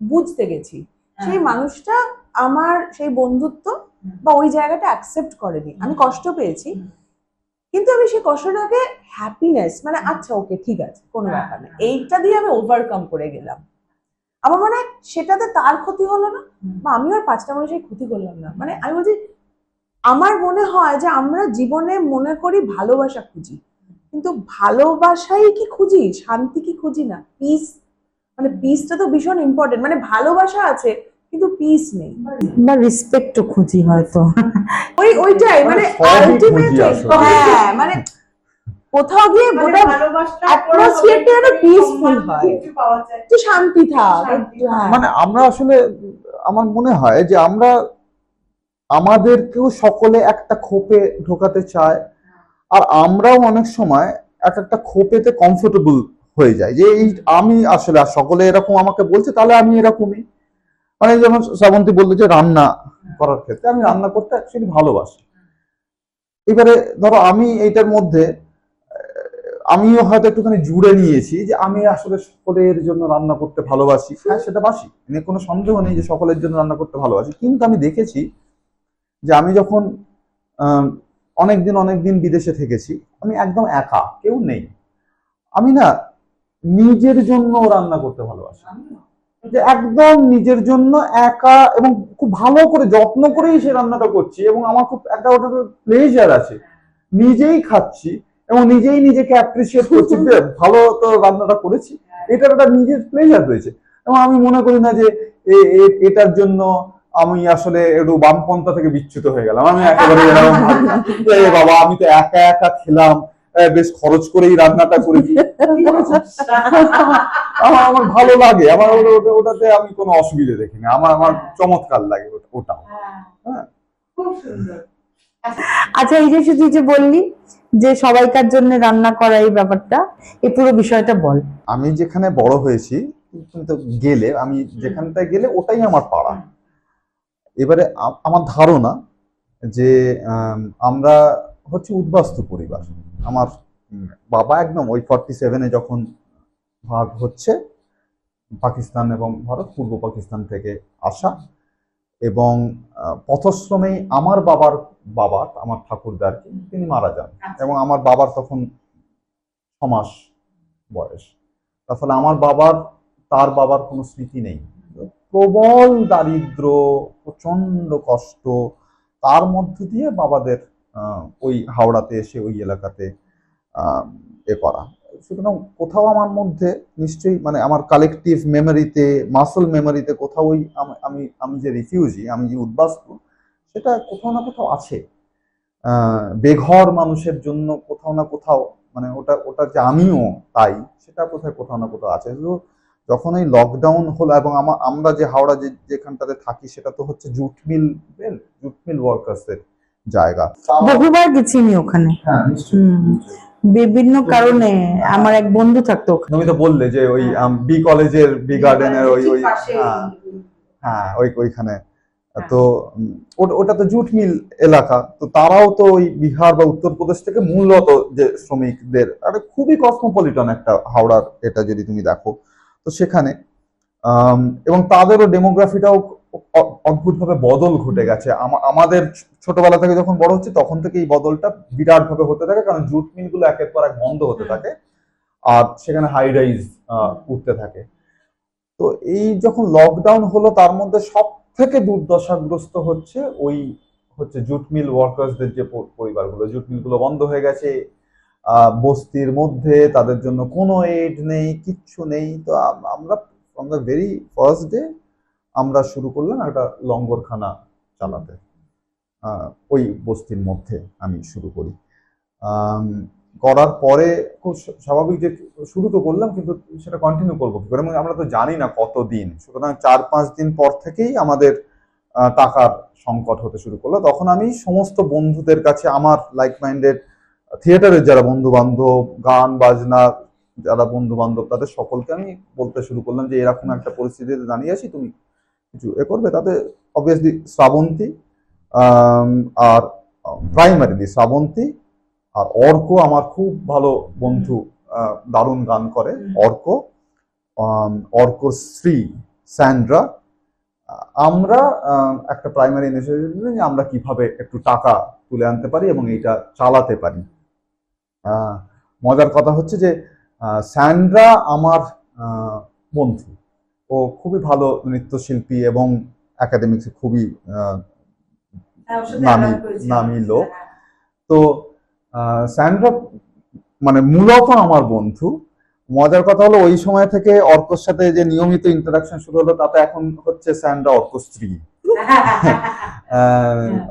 S2: বুঝতে গেছি, সেই মানুষটা আমার সেই বন্ধুত্ব বা ওই জায়গাটা অ্যাকসেপ্ট করেনি, আমি কষ্ট পেয়েছি, কিন্তু আমি সেই কষ্টটাকে হ্যাপিনেস মানে আচ্ছা ওকে ঠিক আছে কোনো ব্যাপার না, এইটা দিয়ে আমি ওভারকাম করে গেলাম। আমার মনে হয় সেটাতে তার ক্ষতি হলো না, বা আমি আর পাঁচটা মানুষের ক্ষতি করলাম না। মানে আমি বলছি আমার মনে হয় যে আমরা জীবনে মনে করি ভালোবাসা খুঁজি, কিন্তু ভালোবাসাই কি খুঁজি, শান্তি কি খুঁজি না, পিস, মানে পিসটা তো ভীষণ ইম্পর্টেন্ট। মানে ভালোবাসা আছে কিন্তু পিস নেই,
S3: বা রেসপেক্টও খুঁজি হয়তো।
S2: ওইটাই মানে আলটিমেটলি হ্যাঁ, মানে কোথাও গিয়ে গোটা অ্যাটমসফিয়ারটা যেন পিসফুল হয়, একটু শান্তি থাক।
S1: মানে আমরা আসলে আমার মনে হয় যে আমরা আমাদেরকেও সকলে একটা খোপে ঢোকাতে চায়, আর আমরাও অনেক সময় একটা খোপেতে কমফোর্টেবল হয়ে যায় যে এই আমি আসলে সকলে এরকম আমাকে বলছে তাহলে আমি এরকমই। মানে যেমন শ্রাবন্তী বললো যে রান্না করার ক্ষেত্রে আমি রান্না করতে অ্যাকচুয়ালি ভালোবাসি। এবারে ধরো আমি এইটার মধ্যে আমিও হয়তো একটুখানি জুড়ে নিয়েছি যে আমি আসলে সকলের জন্য রান্না করতে ভালোবাসি। হ্যাঁ, সেটা বাসি, কোনো সন্দেহ নেই যে সকলের জন্য রান্না করতে ভালোবাসি, কিন্তু আমি দেখেছি যে আমি যখন অনেকদিন বিদেশে থেকেছি, আমি একদম একা, কেউ নেই, আমি না নিজের জন্য রান্না করতে ভালোবাসি, যে একদম নিজের জন্য একা, এবং খুব ভালো করে যত্ন করেই সে রান্নাটা করছি, এবং আমার খুব একটা প্লেজার আছে, নিজেই খাচ্ছি এবং নিজেই নিজেকে অ্যাপ্রিসিয়েট করছি যে ভালো তো রান্নাটা করেছি, এটার একটা নিজের প্লেজার রয়েছে। এবং আমি মনে করি না যে এটার জন্য আমি আসলে একটু বামপন্থা থেকে বিচ্যুত হয়ে গেলাম। আমি একেবারে বাবা আমি তো একা একা খেলাম, বেশ খরচ করেই রান্নাটা করেছি, আমার ভালো লাগে, আমার ওটাতে আমি কোনো অসুবিধা দেখি না, আমার চমৎকার লাগে ওটাও। হ্যাঁ,
S3: খুব সুন্দর। আচ্ছা, এই যে শুধু যে বললি যে সবাইকার জন্য রান্না করা, এই ব্যাপারটা, এই পুরো বিষয়টা বল।
S1: আমি যেখানে বড় হয়েছি, কিন্তু গেলে আমি যেখানটায় গেলে ওটাই আমার পাড়া। এবারে আমার ধারণা যে আমরা হচ্ছে উদ্বাস্তু পরিবার। আমার বাবা একদম ওই 47-এ যখন ভাগ হচ্ছে, পাকিস্তান এবং ভারত, পূর্ব পাকিস্তান থেকে আসা, এবং পথশ্রমেই আমার বাবার বাবা, আমার ঠাকুরদার, তিনি মারা যান, এবং আমার বাবার তখন 6 মাস বয়স। তার ফলে আমার বাবার, তার বাবার কোনো স্মৃতি নেই। প্রবল দারিদ্র, প্রচন্ড কষ্ট, তার মধ্য দিয়ে বাবাদের ওই হাওড়াতে এসে ওই এলাকাতে করা। সুতরাং কোথাও আমার মধ্যে নিশ্চয়ই, মানে আমার কালেকটিভ মেমোরিতে, মাসল মেমোরিতে কোথাও ওই আমি যে রিফিউজি, আমি যে উদ্বাস্তু, সেটা কোথাও না কোথাও আছে। বেঘর মানুষের জন্য কোথাও না কোথাও, মানে ওটা যে আমিও তাই, সেটা কোথাও না কোথাও আছে। যখন এই লকডাউন হলো, এবং আমরা যে হাওড়া যেখানটাতে থাকি, সেটা তো হচ্ছে জুট মিল ওয়ার্কার্সের জায়গা।
S3: বহুবার গেছি আমি ওখানে।
S1: হ্যাঁ,
S3: বিভিন্ন কারণে আমার এক বন্ধু থাকতো ওখানে।
S1: তুমি তো বললে যে ওই বি কলেজের, বি গার্ডেনের ওই হ্যাঁ ওইখানে, তো ওটা তো জুট মিল এলাকা। তো তারাও তো ওই বিহার বা উত্তরপ্রদেশ থেকে মূলত যে শ্রমিকদের, একটা খুবই কসমোপলিটন একটা হাওড়ার, এটা যদি তুমি দেখো, তো সেখানে এবং তাদেরও ডেমোগ্রাফিটাও অদ্ভুতভাবে বদল ঘটে গেছে। আমাদের ছোটবেলা থেকে যখন বড় হচ্ছে, তখন থেকে এই বদলটা বিরাট ভাবে হতে থাকে, কারণ জুট মিলগুলো একের পর এক বন্ধ হতে থাকে, আর সেখানে হাই রাইজ উঠতে থাকে। তো এই যখন লকডাউন হলো, তার মধ্যে সব থেকে দুর্দশাগ্রস্ত হচ্ছে জুট মিল ওয়ার্কার্সদের যে পরিবারগুলো। জুট মিলগুলো বন্ধ হয়ে গেছে, বস্তির মধ্যে তাদের জন্য কোনো এড নেই, কিচ্ছু নেই। তো আমরা from the very first day আমরা শুরু করলাম একটা লঙ্গরখানা চালাতে। ওই বস্তির মধ্যে আমি শুরু করি। করার পরে খুব স্বাভাবিক যে শুরু তো করলাম, কিন্তু সেটা কন্টিনিউ করবো কি করে, আমরা তো জানি না কতদিন। সুতরাং 4-5 দিন পর থেকেই আমাদের টাকার সংকট হতে শুরু করলো। তখন আমি সমস্ত বন্ধুদের কাছে, আমার লাইক মাইন্ডেড থিয়েটারের যারা বন্ধু বান্ধব, গান বাজনা যারা বন্ধু বান্ধব, তাদের সকলকে আমি বলতে শুরু করলাম যে এরকম একটা পরিস্থিতিতে দাঁড়িয়ে আছি, তুমি কিছু করবে। তাতে অবভিয়াসলি শ্রাবন্তী, আর প্রাইমারিলি শ্রাবন্তী আর অর্ক, আমার খুব ভালো বন্ধু, দারুণ গান করে অর্কর স্ত্রী স্যান্ড্রা, আমরা একটা প্রাইমারি ইনিশিয়েটিভ নিয়ে আমরা কিভাবে একটু টাকা তুলে আনতে পারি এবং এইটা চালাতে পারি। মজার কথা হচ্ছে যে স্যান্ড্রা আমার বন্ধু, ও খুবই ভালো নৃত্যশিল্পী এবং একাডেমিক্সে খুবই নামি লোক। তো স্যান্ড্রা মানে মূলত আমার বন্ধু। মজার কথা হলো, ওই সময় থেকে অর্কর সাথে যে নিয়মিত ইন্টারাকশন শুরু হলো, তাতে এখন হচ্ছে স্যান্ড্রা অর্ক স্ত্রী।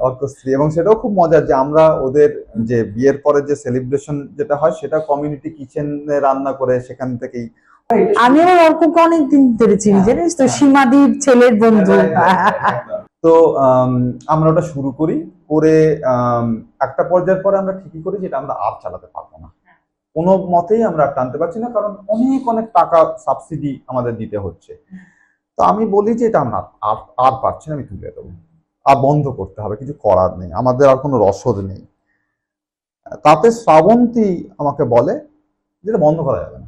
S1: অর্ক স্ত্রী, এবং সেটাও খুব মজার যে আমরা ওদের যে বিয়ের পরে যে সেলিব্রেশন যেটা হয়, সেটা কমিউনিটি কিচেনে রান্না করে, সেখান থেকেই।
S3: আমি আমার অর্ককে অনেকদিন ধরে চিনি, জানিস তো, সীমাদির ছেলের বন্ধু।
S1: তো আমরা ওটা শুরু করি, করে একটা পর্যায়ের পরে আমরা ঠিকই করি যেটা আমরা আর চালাতে পারবো না, কোনো মতেই আমরা টানতে পারছি না, কারণ অনেক টাকা সাবসিডি আমাদের দিতে হচ্ছে। তো আমি বলি যে এটা আমরা আর পারছি না, আমি তুলে দেবো, আর বন্ধ করতে হবে, কিছু করার নেই, আমাদের আর কোনো রসদ নেই। তাতে শ্রাবন্তী আমাকে বলে যেটা বন্ধ করা যাবে না,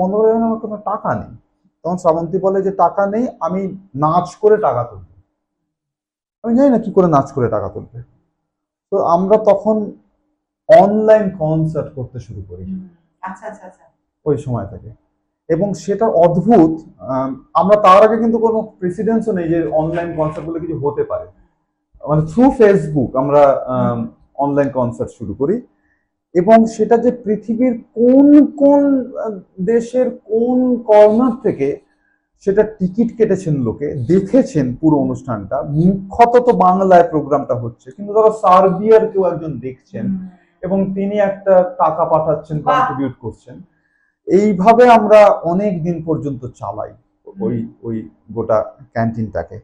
S1: বন্ধ করা যাবে না, আমার কোনো টাকা নেই। তখন শ্রাবন্তী বলে যে টাকা নেই, আমি নাচ করে টাকা তুলব। আমি জানি না কি করে নাচ করে টাকা তুলবে। তো আমরা তখন অনলাইন কনসার্ট করতে শুরু করি ওই সময় থেকে, এবং সেটা অদ্ভুত। আমরা তার আগে কিন্তু কোনো প্রেসিডেন্সও নেই যে অনলাইন কনসার্ট বলে কিছু হতে পারে। মানে থ্রু ফেসবুক আমরা অনলাইন কনসার্ট শুরু করি, এবং সেটা যে পৃথিবীর কোন কোন দেশের কোন কর্নার থেকে সেটা টিকিট কেটেছেন, লোকে দেখেছেন পুরো অনুষ্ঠানটা। মুখ্যত তো বাংলায় প্রোগ্রামটা হচ্ছে, কিন্তু ধরো সার্বিয়ার কেউ একজন দেখছেন এবং তিনি একটা টাকা পাঠাচ্ছেন, কন্ট্রিবিউট করছেন। এইভাবে আমরা অনেক দিন পর্যন্ত চালাই ওই গোটা ক্যান্টিনটাকে।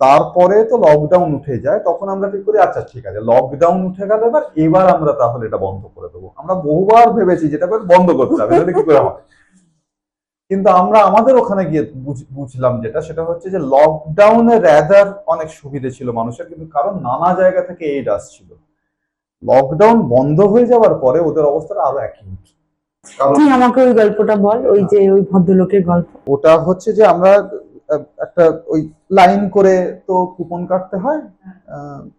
S1: তারপরে তো লকডাউন উঠে যায়, তখন আমরা ঠিক করি আচ্ছা ঠিক আছে, লকডাউন উঠে গেল, এবার আমরা তাহলে এটা বন্ধ করে দেবো। আমরা বহুবার ভেবেছি যেটা বন্ধ করতে হবে, তাহলে কি করে হবে। কিন্তু আমরা আমাদের ওখানে গিয়ে বুঝলাম যেটা, সেটা হচ্ছে যে লকডাউনে র্যাদার অনেক সুবিধে ছিল মানুষের, কিন্তু কারণ নানা জায়গা থেকে এইড আসছিল। লকডাউন বন্ধ হয়ে যাওয়ার পরে ওদের অবস্থাটা আরো অ্যাকিউট।
S3: তুই আমাকে ওই গল্পটা বল, ওই যে ওই ভদ্রলোকের গল্প।
S1: ওটা হচ্ছে যে আমরা একটা ওই লাইন করে তো কুপন কাটতে হয়,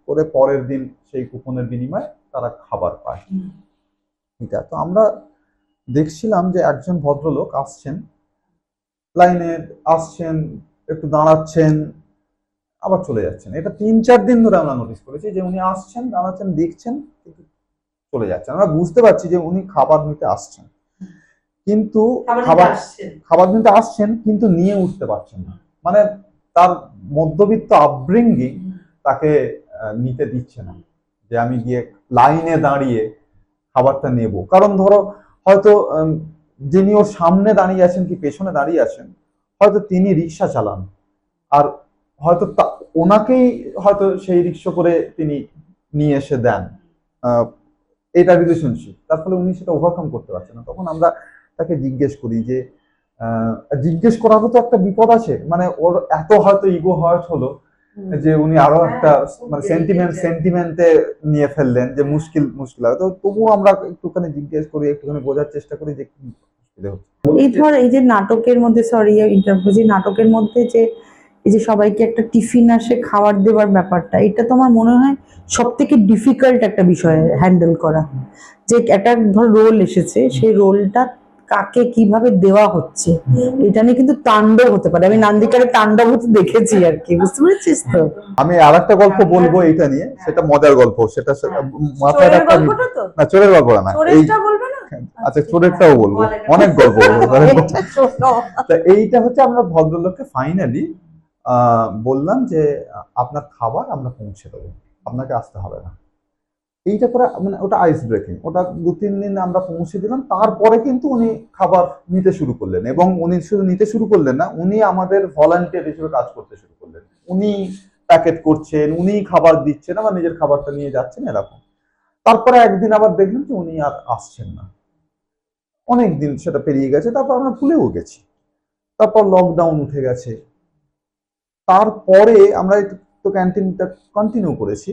S1: করে পরের দিন সেই কুপনের বিনিময়ে তারা খাবার পায়। এটা তো আমরা দেখছিলাম যে একজন ভদ্রলোক আসছেন, লাইনে আসছেন, একটু দাঁড়াচ্ছেন, আবার চলে যাচ্ছেন। এটা 3-4 দিন ধরে আমরা নোটিস করেছি যে উনি আসছেন, দাঁড়াচ্ছেন, দেখছেন, কিন্তু চলে যাচ্ছেন। আমরা বুঝতে পারছি যে উনি খাবার নিতে আসছেন, কিন্তু খাবার নিতে আসছেন কিন্তু নিয়ে উঠতে পারছেন না। মানে তার মধ্যবিত্ত আপব্রিঙ্গিং তাকে নিতে দিচ্ছে না যে আমি গিয়ে লাইনে দাঁড়িয়ে খাবারটা নেব। কারণ ধরো হয়তো যিনি ওর সামনে দাঁড়িয়ে আছেন কি পেছনে দাঁড়িয়ে আছেন, হয়তো তিনি রিক্সা চালান, আর হয়তো ওনাকেই হয়তো সেই রিক্সা করে তিনি নিয়ে এসে দেন, এটা রিলেশনশিপ। তার ফলে উনি সেটা ওভারকাম করতে পারছেন না। তখন আমরা তাকে জিজ্ঞেস করি যে জিজ্ঞেস করারও তো একটা বিপদ আছে, মানে ওর এত হয়তো ইগো হার্ট হলো যে উনি আরো একটা মানে সেন্টিমেন্টে নিয়ে ফেললেন যে মুশকিল হয়। তো তবুও আমরা একটুখানি জিজ্ঞেস করি, একটুখানি বোঝার চেষ্টা করি যে কি
S3: এই ধর এই যে নাটকের মধ্যে, সরি ইন্টারভিউ, নাটকের মধ্যে যে এই যে সবাইকে একটা টিফিন আসে খাবার দেওয়ার ব্যাপারটা, এটা তো আমার মনে হয় সব থেকে ডিফিকাল্ট একটা বিষয় হ্যান্ডেল করা। যে একটা ধর রোল এসেছে, সেই রোলটা কাকে কিভাবে দেওয়া হচ্ছে, এটা নিয়ে কিন্তু তাণ্ডব হতে পারে। আমি নান্দিকারে তাণ্ডব হতে দেখেছি আর কি, বুঝতে পেরেছিস তো?
S1: আমি আর একটা গল্প বলবো এইটা নিয়ে, সেটা মজার গল্প। সেটা মাথায় একটা না, চোরের গল্প না, আচ্ছা চোরেরটাও বলবো, অনেক গল্প বলবো। এইটা হচ্ছে আমরা ভদ্রলোককে ফাইনালি বললাম যে আপনার খাবার আমরা পৌঁছে দেবো, আপনাকে আসতে হবে না। এইটা করে মানে ওটা আইস ব্রেকিং। ওটা 2-3 দিন আমরা পৌঁছে দিলাম। তারপরে কিন্তু উনি খাবার নিতে শুরু করলেন, এবং উনি শুধু নিতে শুরু করলেন না, উনি আমাদের ভলান্টিয়ার হিসেবে কাজ করতে শুরু করলেন। উনি প্যাকেট করছেন, উনি খাবার দিচ্ছেন, আবার নিজের খাবারটা নিয়ে যাচ্ছেন, এরকম। তারপরে একদিন আবার দেখলেন যে উনি আর আসছেন না, অনেক দিন সেটা পেরিয়ে গেছে। তারপর আমরা ভুলেও গেছি। তারপর লকডাউন উঠে গেছে। তারপরে আমরা তো ক্যান্টিনটা কন্টিনিউ করেছি।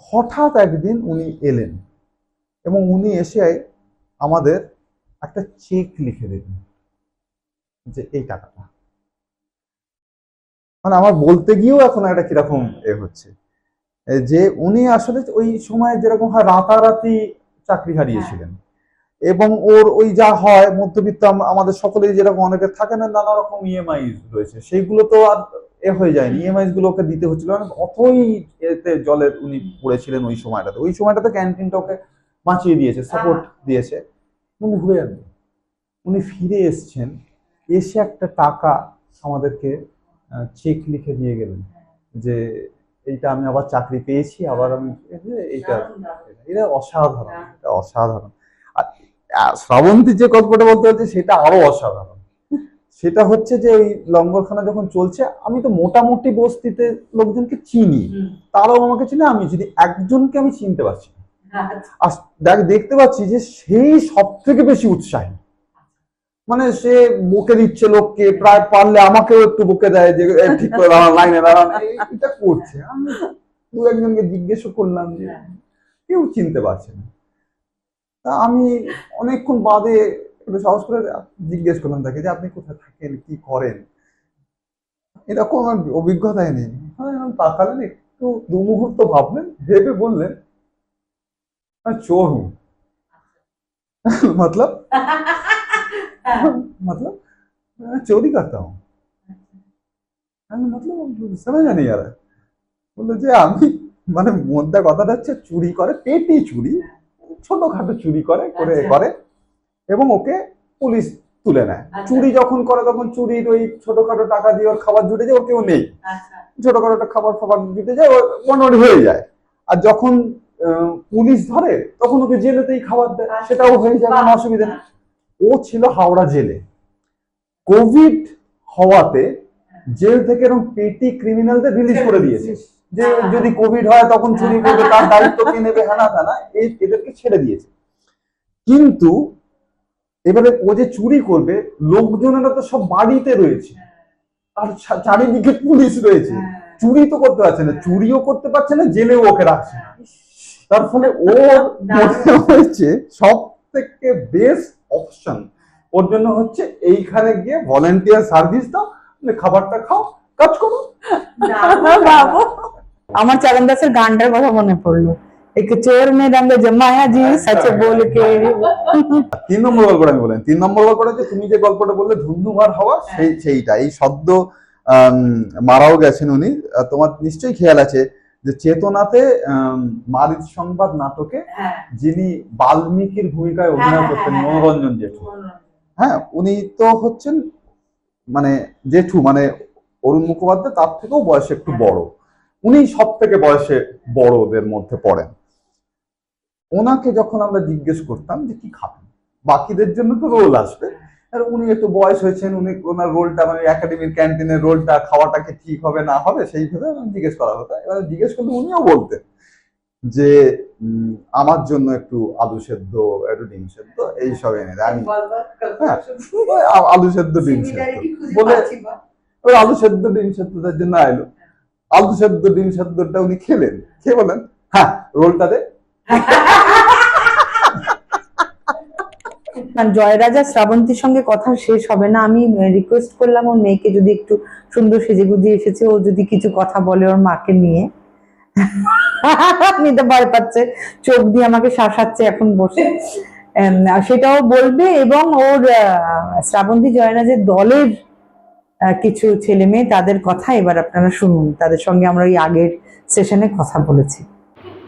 S1: হঠাৎ একদিন উনি এলেন, এবং উনি এসে আমাদের একটা চেক লিখে দিলেন যে এই টাকাটা। মানে আমার বলতে গিয়েও এখন একটা কিরকম হচ্ছে যে উনি আসলে ওই সময় যেরকম হয় রাতারাতি চাকরি হারিয়েছিলেন, এবং ওর ওই যা হয় মধ্যবিত্ত আমাদের সকলেই যেরকম অনেকের থাকে না, নানা রকম ইএমআই রয়েছে, সেইগুলো তো আর হয়ে যায়নি। ইএমআই গুলোকে দিতে হচ্ছিল, অতই এতে জলের উনি পড়েছিলেন ওই সময়টাতে। ওই সময়টাতে ক্যান্টিনটা ওকে বাঁচিয়ে দিয়েছে, সাপোর্ট দিয়েছে। উনি ঘুরে যান, উনি ফিরে এসছেন, এসে একটা টাকা আমাদেরকে চেক লিখে দিয়ে গেলেন যে এইটা আমি আবার চাকরি পেয়েছি, আবার আমি এইটা। এটা অসাধারণ, এটা অসাধারণ। আর শ্রাবন্তী যে গল্পটা বলতে হচ্ছে সেটা আরো অসাধারণ। সেটা হচ্ছে যে ওই লঙ্গরখানা যখন চলছে, আমি তো মোটামুটি বস্তিতে লোকজনকে চিনি, তারাও আমাকে চিনে, আমি চিনি, একজনকে আমি চিনতে পারছি না। আর দেখতে পাচ্ছি যে সেই সব থেকে বেশি উৎসাহী, মানে সে বকে দিচ্ছে লোককে, প্রায় পারলে আমাকেও একটু বকে দেয় যে ঠিক করে দাঁড়ান, লাইনে দাঁড়ান, এটা করছে। আমি 2-1জনকে জিজ্ঞেস করলাম যে কেউ চিনতে পারছে না। তা আমি অনেকক্ষণ বাদে একটু সাহস করে জিজ্ঞেস করলাম তাকে যে আপনি কোথায় থাকেন, কি করেন। এরকম আমার অভিজ্ঞতাই নেই। তাকালেন, একটু 2 মুহূর্ত ভাবলেন, ভেবে বললেন চোর হুঁ। मतलब मतलब चोरी करता हूँ। मतलब समझ में नहीं आ रहा। বললো যে আমি মানে মধ্যে কথাটা হচ্ছে চুরি করে, পেটি চুরি, ছোটখাটো চুরি করে এবং ওকে পুলিশ তুলে নেয়। চুরি যখন করে তখন চুরির ওই ছোটখাটো টাকা দিয়ে ওর খাবার জুটে যায়, ওর কেউ নেই, ছোটখাটো খাবার জুটে যায়, মোটামুটি হয়ে যায়। আর যখন পুলিশ ধরে তখন ওকে জেলেতেই খাবার দেয়, সেটাও হয়ে যায়, কোনো অসুবিধা নেই। ও ছিল হাওড়া জেলে। কোভিড হওয়াতে জেল থেকে এরকম পেটি ক্রিমিনালদের রিলিজ করে দিয়েছে যে যদি কোভিড হয় তখন চুরি করবে, তার দায়িত্ব কে নেবে, হানা টানা, এদেরকে ছেড়ে দিয়েছে। কিন্তু এবারে ও যে চুরি করবে, লোকজনেরা তো সব বাড়িতে রয়েছে, আর চারিদিকে পুলিশ রয়েছে, চুরি তো করতে পারছে না, চুরিও করতে পারছে না, জেলেও ওকে রাখছে না। তার ফলে ওর মনে হয়েছে সব থেকে বেস্ট অপশন ওর জন্য হচ্ছে এইখানে গিয়ে ভলেন্টিয়ার সার্ভিস দাও, খাবারটা খাও, কাজ করো।
S2: বাবু
S3: আমার চরণ দাসের গানটার কথা মনে পড়লো, এক চোর মে রঙ জমায়া জি সচ বল কে।
S1: 3 নম্বর গল্পটা আমি বলেন, 3 নম্বর গল্পটা যে তুমি যে গল্পটা বললে ধুন্ধুমার হওয়া, সেইটা এই সদ্য মারাও গেছেন উনি। তোমার নিশ্চয়ই খেয়াল আছে যে চেতনাতে মারিচ সংবাদ নাটকে যিনি বাল্মীকির ভূমিকায় অভিনয় করতেন, মনোরঞ্জন জেঠু, হ্যাঁ, উনি তো হচ্ছেন মানে জেঠু, মানে অরুণ মুখোপাধ্যায় তার থেকেও বয়সে একটু বড়, উনি সব থেকে বয়সে বড়দের মধ্যে পড়েন। ওনাকে যখন আমরা জিজ্ঞেস করতাম যে কি খাবেন, বাকিদের জন্য তো রোল আসবে, আর উনি একটু বয়স হয়েছেন, উনি ওনার রোলটা মানে একাডেমির ক্যান্টিনের রোলটা, খাওয়াটা কি ঠিক হবে না হবে সেইভাবে জিজ্ঞেস করা হতো। এবার জিজ্ঞেস করলে উনিও বলতেন যে আমার জন্য একটু আলু সেদ্ধ, একটু ডিম সেদ্ধ এইসব এনে দেয়। আমি হ্যাঁ আলু সেদ্ধ ডিম সেদ্ধ বলে ওই আলু সেদ্ধ ডিম সেদ্ধটার জন্য এলো, আলু সেদ্ধ ডিম সেদ্ধটা উনি খেলেন, খেয়ে বলেন হ্যাঁ রোলটা দে।
S3: জয়রাজা শ্রাবন্তীর সঙ্গে কথা শেষ হবে না, আমি রিকোয়েস্ট করলাম ওর মেয়েকে যদি একটু সুন্দর সেজে গুজিয়ে এসেছে, ও যদি কিছু কথা বলে ওর মাকে নিয়ে। নিতে ভয় পাচ্ছে, চোখ দিয়ে আমাকে শাসাচ্ছে এখন বসে, সেটাও বলবে। এবং ওর শ্রাবন্তী জয়রাজের দলের কিছু ছেলে মেয়ে, তাদের কথা এবার আপনারা শুনুন, তাদের সঙ্গে আমরা ওই আগের সেশনে কথা বলেছি।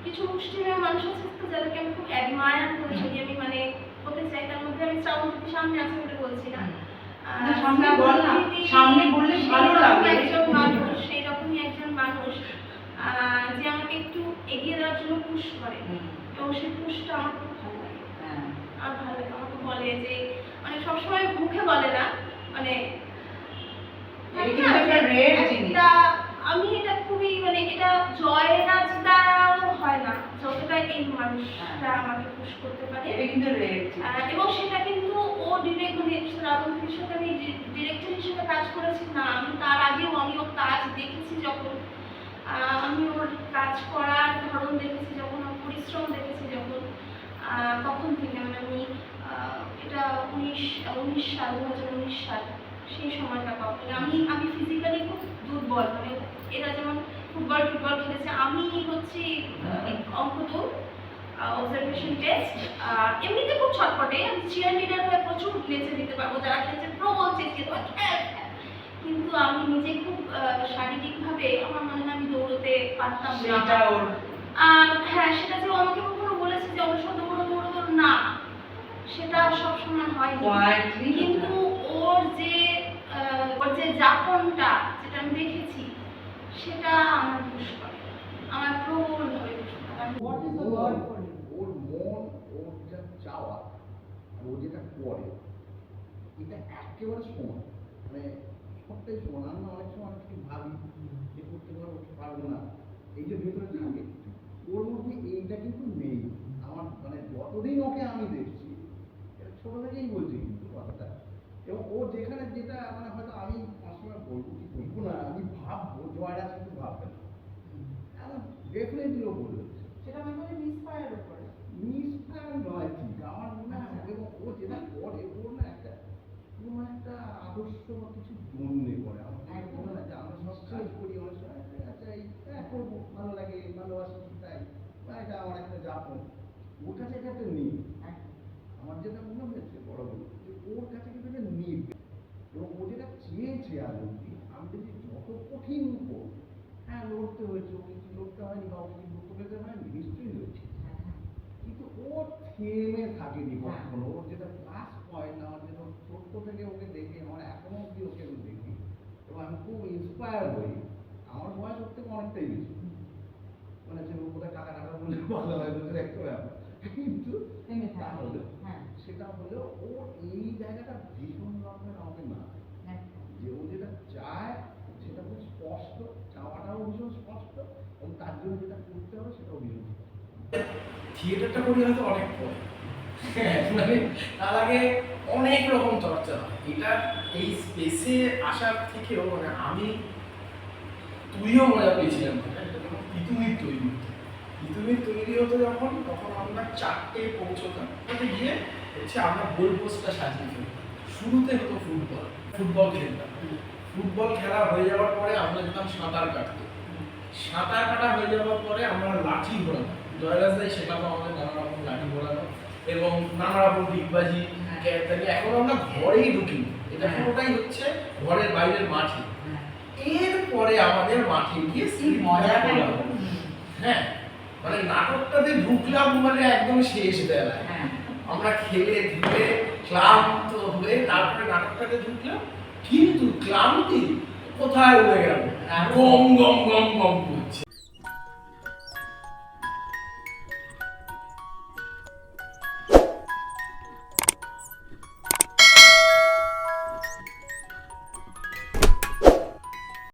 S4: কিছু মুষ্টিমেয় মানুষ আছে তো যাদেরকে আমি খুব অ্যাডমায়ার করি, যদি আমি মানে হতে চাই, তার মধ্যে আমি শ্রাবন্তীর সামনে আছে বলে বলছি না,
S5: সামনে বল না, সামনে বললে ভালো লাগবে।
S4: একজন মানুষ, সেই রকমই একজন মানুষ যে আমাকে একটু এগিয়ে যাওয়ার জন্য পুশ করে, এবং সেই পুশটা আমার খুব ভালো লাগে। আমার ভালো লাগে, আমাকে বলে যে মানে সবসময় মুখে বলে না, মানে আমি এটা খুবই মানে এটা জয়রাজ দ্বারাও হয় না যতটা এই মানুষটা আমাকে পুশ করতে পারে, এবং সেটা কিন্তু ও ডিরেক্ট মানে শ্রাবন্তীর সাথে আমি ডিরেক্টর হিসেবে কাজ করেছি না, আমি তার আগেও আমি ওর কাজ দেখেছি, যখন আমি ওর কাজ করার ধরন দেখেছি, যখন ওর পরিশ্রম দেখেছি, যখন তখন থেকে মানে আমি এটা 2019 সাল 2019 সাল সেই সময়টা পাবো। আমি ফিজিক্যালি খুব দুর্বল, মানে এরা যেমন ফুটবল খেলেছে, আমি হচ্ছে অঙ্ক দৌড়, অবজারভেশন টেস্ট, এমনিতে খুব ছটপটে, আমি চিয়ার লিডার হয়ে প্রচুর নেচে দিতে পারবো, যারা খেলছে প্রবল চেঁচিয়ে দেবো, কিন্তু আমি নিজে খুব শারীরিকভাবে আমার মনে হয় আমি দৌড়তে পারতাম না। হ্যাঁ, সেটা যে আমাকে কখনো বলেছে যে অনুষদ দৌড়ো না, সেটা সবসময় হয়নি, কিন্তু ওর যে যাপনটা যেটা আমি দেখেছি, সেটা আমার পুশ করে, আমার প্রবলভাবে পুশ করে।
S6: ওর মন, ওর যা চাওয়া, ও যেটা করে, এটা একেবারে সমান, মানে সবটাই সমান। আমরা অনেক সময় কিছু ভাবি যে করতে পারবো পারবো না, এই যে ভেতরে থাকে, ওর মধ্যে এইটা কিন্তু নেই। আমার মানে যতদিন ওকে আমি দেখছি, ছোট থেকেই বলছি কিন্তু কথাটা, এবং ও যেখানে যেটা মানে হয়তো আমি সবসময় বলবো কি বলবো না, আমি ভাববো, জয়রাজ কিন্তু ভাববে না, ডেফিনেটলি ও বলবে
S5: সেটা আমি বলি মিসফায়ার করে,
S6: মিসফায়ার নয় ঠিক, আমার মনে হয়। এবং ও যেটা করে, ওর না একটা কোনো একটা আদর্শ বা কিছু জন্যে করে। আমার মনে হয় যে আমরা সব কাজ করি অনেক সময়, আচ্ছা এই করবো, ভালো লাগে, ভালোবাসি, তাই বা এটা আমার একটা যাপন, ওর কাছে এটা একটা নেই। আমার যেটা মনে হয়েছে বড় বড় যে ওর কাছে কিন্তু একটা নেই, এবং ও যেটা চেয়েছে আজ অব্দি, আমি যদি যত কঠিন উপর, হ্যাঁ লড়তে হয়েছে, ও কিছু লড়তে হয়নি বা ওকে কিছু লড়তে পেতে হয়নি, নিশ্চয়ই হয়েছে, কিন্তু ও থেমে থাকেনি কখনো। ওর যেটা প্লাস পয়েন্ট, আমার যেটা ছোট্ট থেকে ওকে দেখি, আমার এখনো অব্দি ওকে আমি দেখি এবং আমি খুব ইন্সপায়ার হই। আমার বয়স ওর থেকে অনেকটাই বেশি, মানে যে বোধহয় কাকা কাকা বললে ভালো হয়, বুঝলে একটা ব্যাপার, কিন্তু সেটা হলেও ও এই জায়গাটা ভীষণ রকমের আমাকে না, যে ও যেটা চায় সেটা খুব স্পষ্ট, চাওয়াটাও ভীষণ স্পষ্ট, এবং তার জন্য যেটা করতে হবে সেটাও ভীষণ স্পষ্ট।
S7: থিয়েটারটা করি হয়তো অনেক পরে, মানে তার আগে
S6: অনেক রকম চর্চা হয়। এটা এই স্পেসে আসার থেকেও মানে তুইও মজা পেয়েছিলাম পিতুমির তৈরি হতো। পিতুমির তৈরি হতো যখন, তখন আমরা 4টে পৌঁছতাম, ওখানে গিয়ে হচ্ছে আমরা গোল পোস্টটা সাজিয়ে ফেলতাম। শুরুতে হতো ফুটবল খেলতাম। ফুটবল খেলা হয়ে যাওয়ার পরে আমরা যেতাম সাঁতার কাটতে। সাঁতার কাটা হয়ে যাওয়ার পরে আমরা লাঠি ঘোরাতাম। জয়রাজদাই শেখাতো আমাদের নানা রকম লাঠি ঘোরানো এবং নানা রকম ডিগবাজি। এখন আমরা ঘরেই ঢুকি, এটা পুরোটাই হচ্ছে ঘরের বাইরের মাঠে। এরপরে আমাদের মাঠে গিয়ে
S5: মজা
S6: হ্যাঁ, মানে নাটকটাতে ঢুকলাম মানে একদম শেষ বেলায়। আমরা খেলে ধুলে ক্লান্ত হয়ে তারপরে নাটকটাতে ঢুকলাম, কিন্তু ক্লান্তি কোথায় উড়ে গেল, গম গম গম গম করে।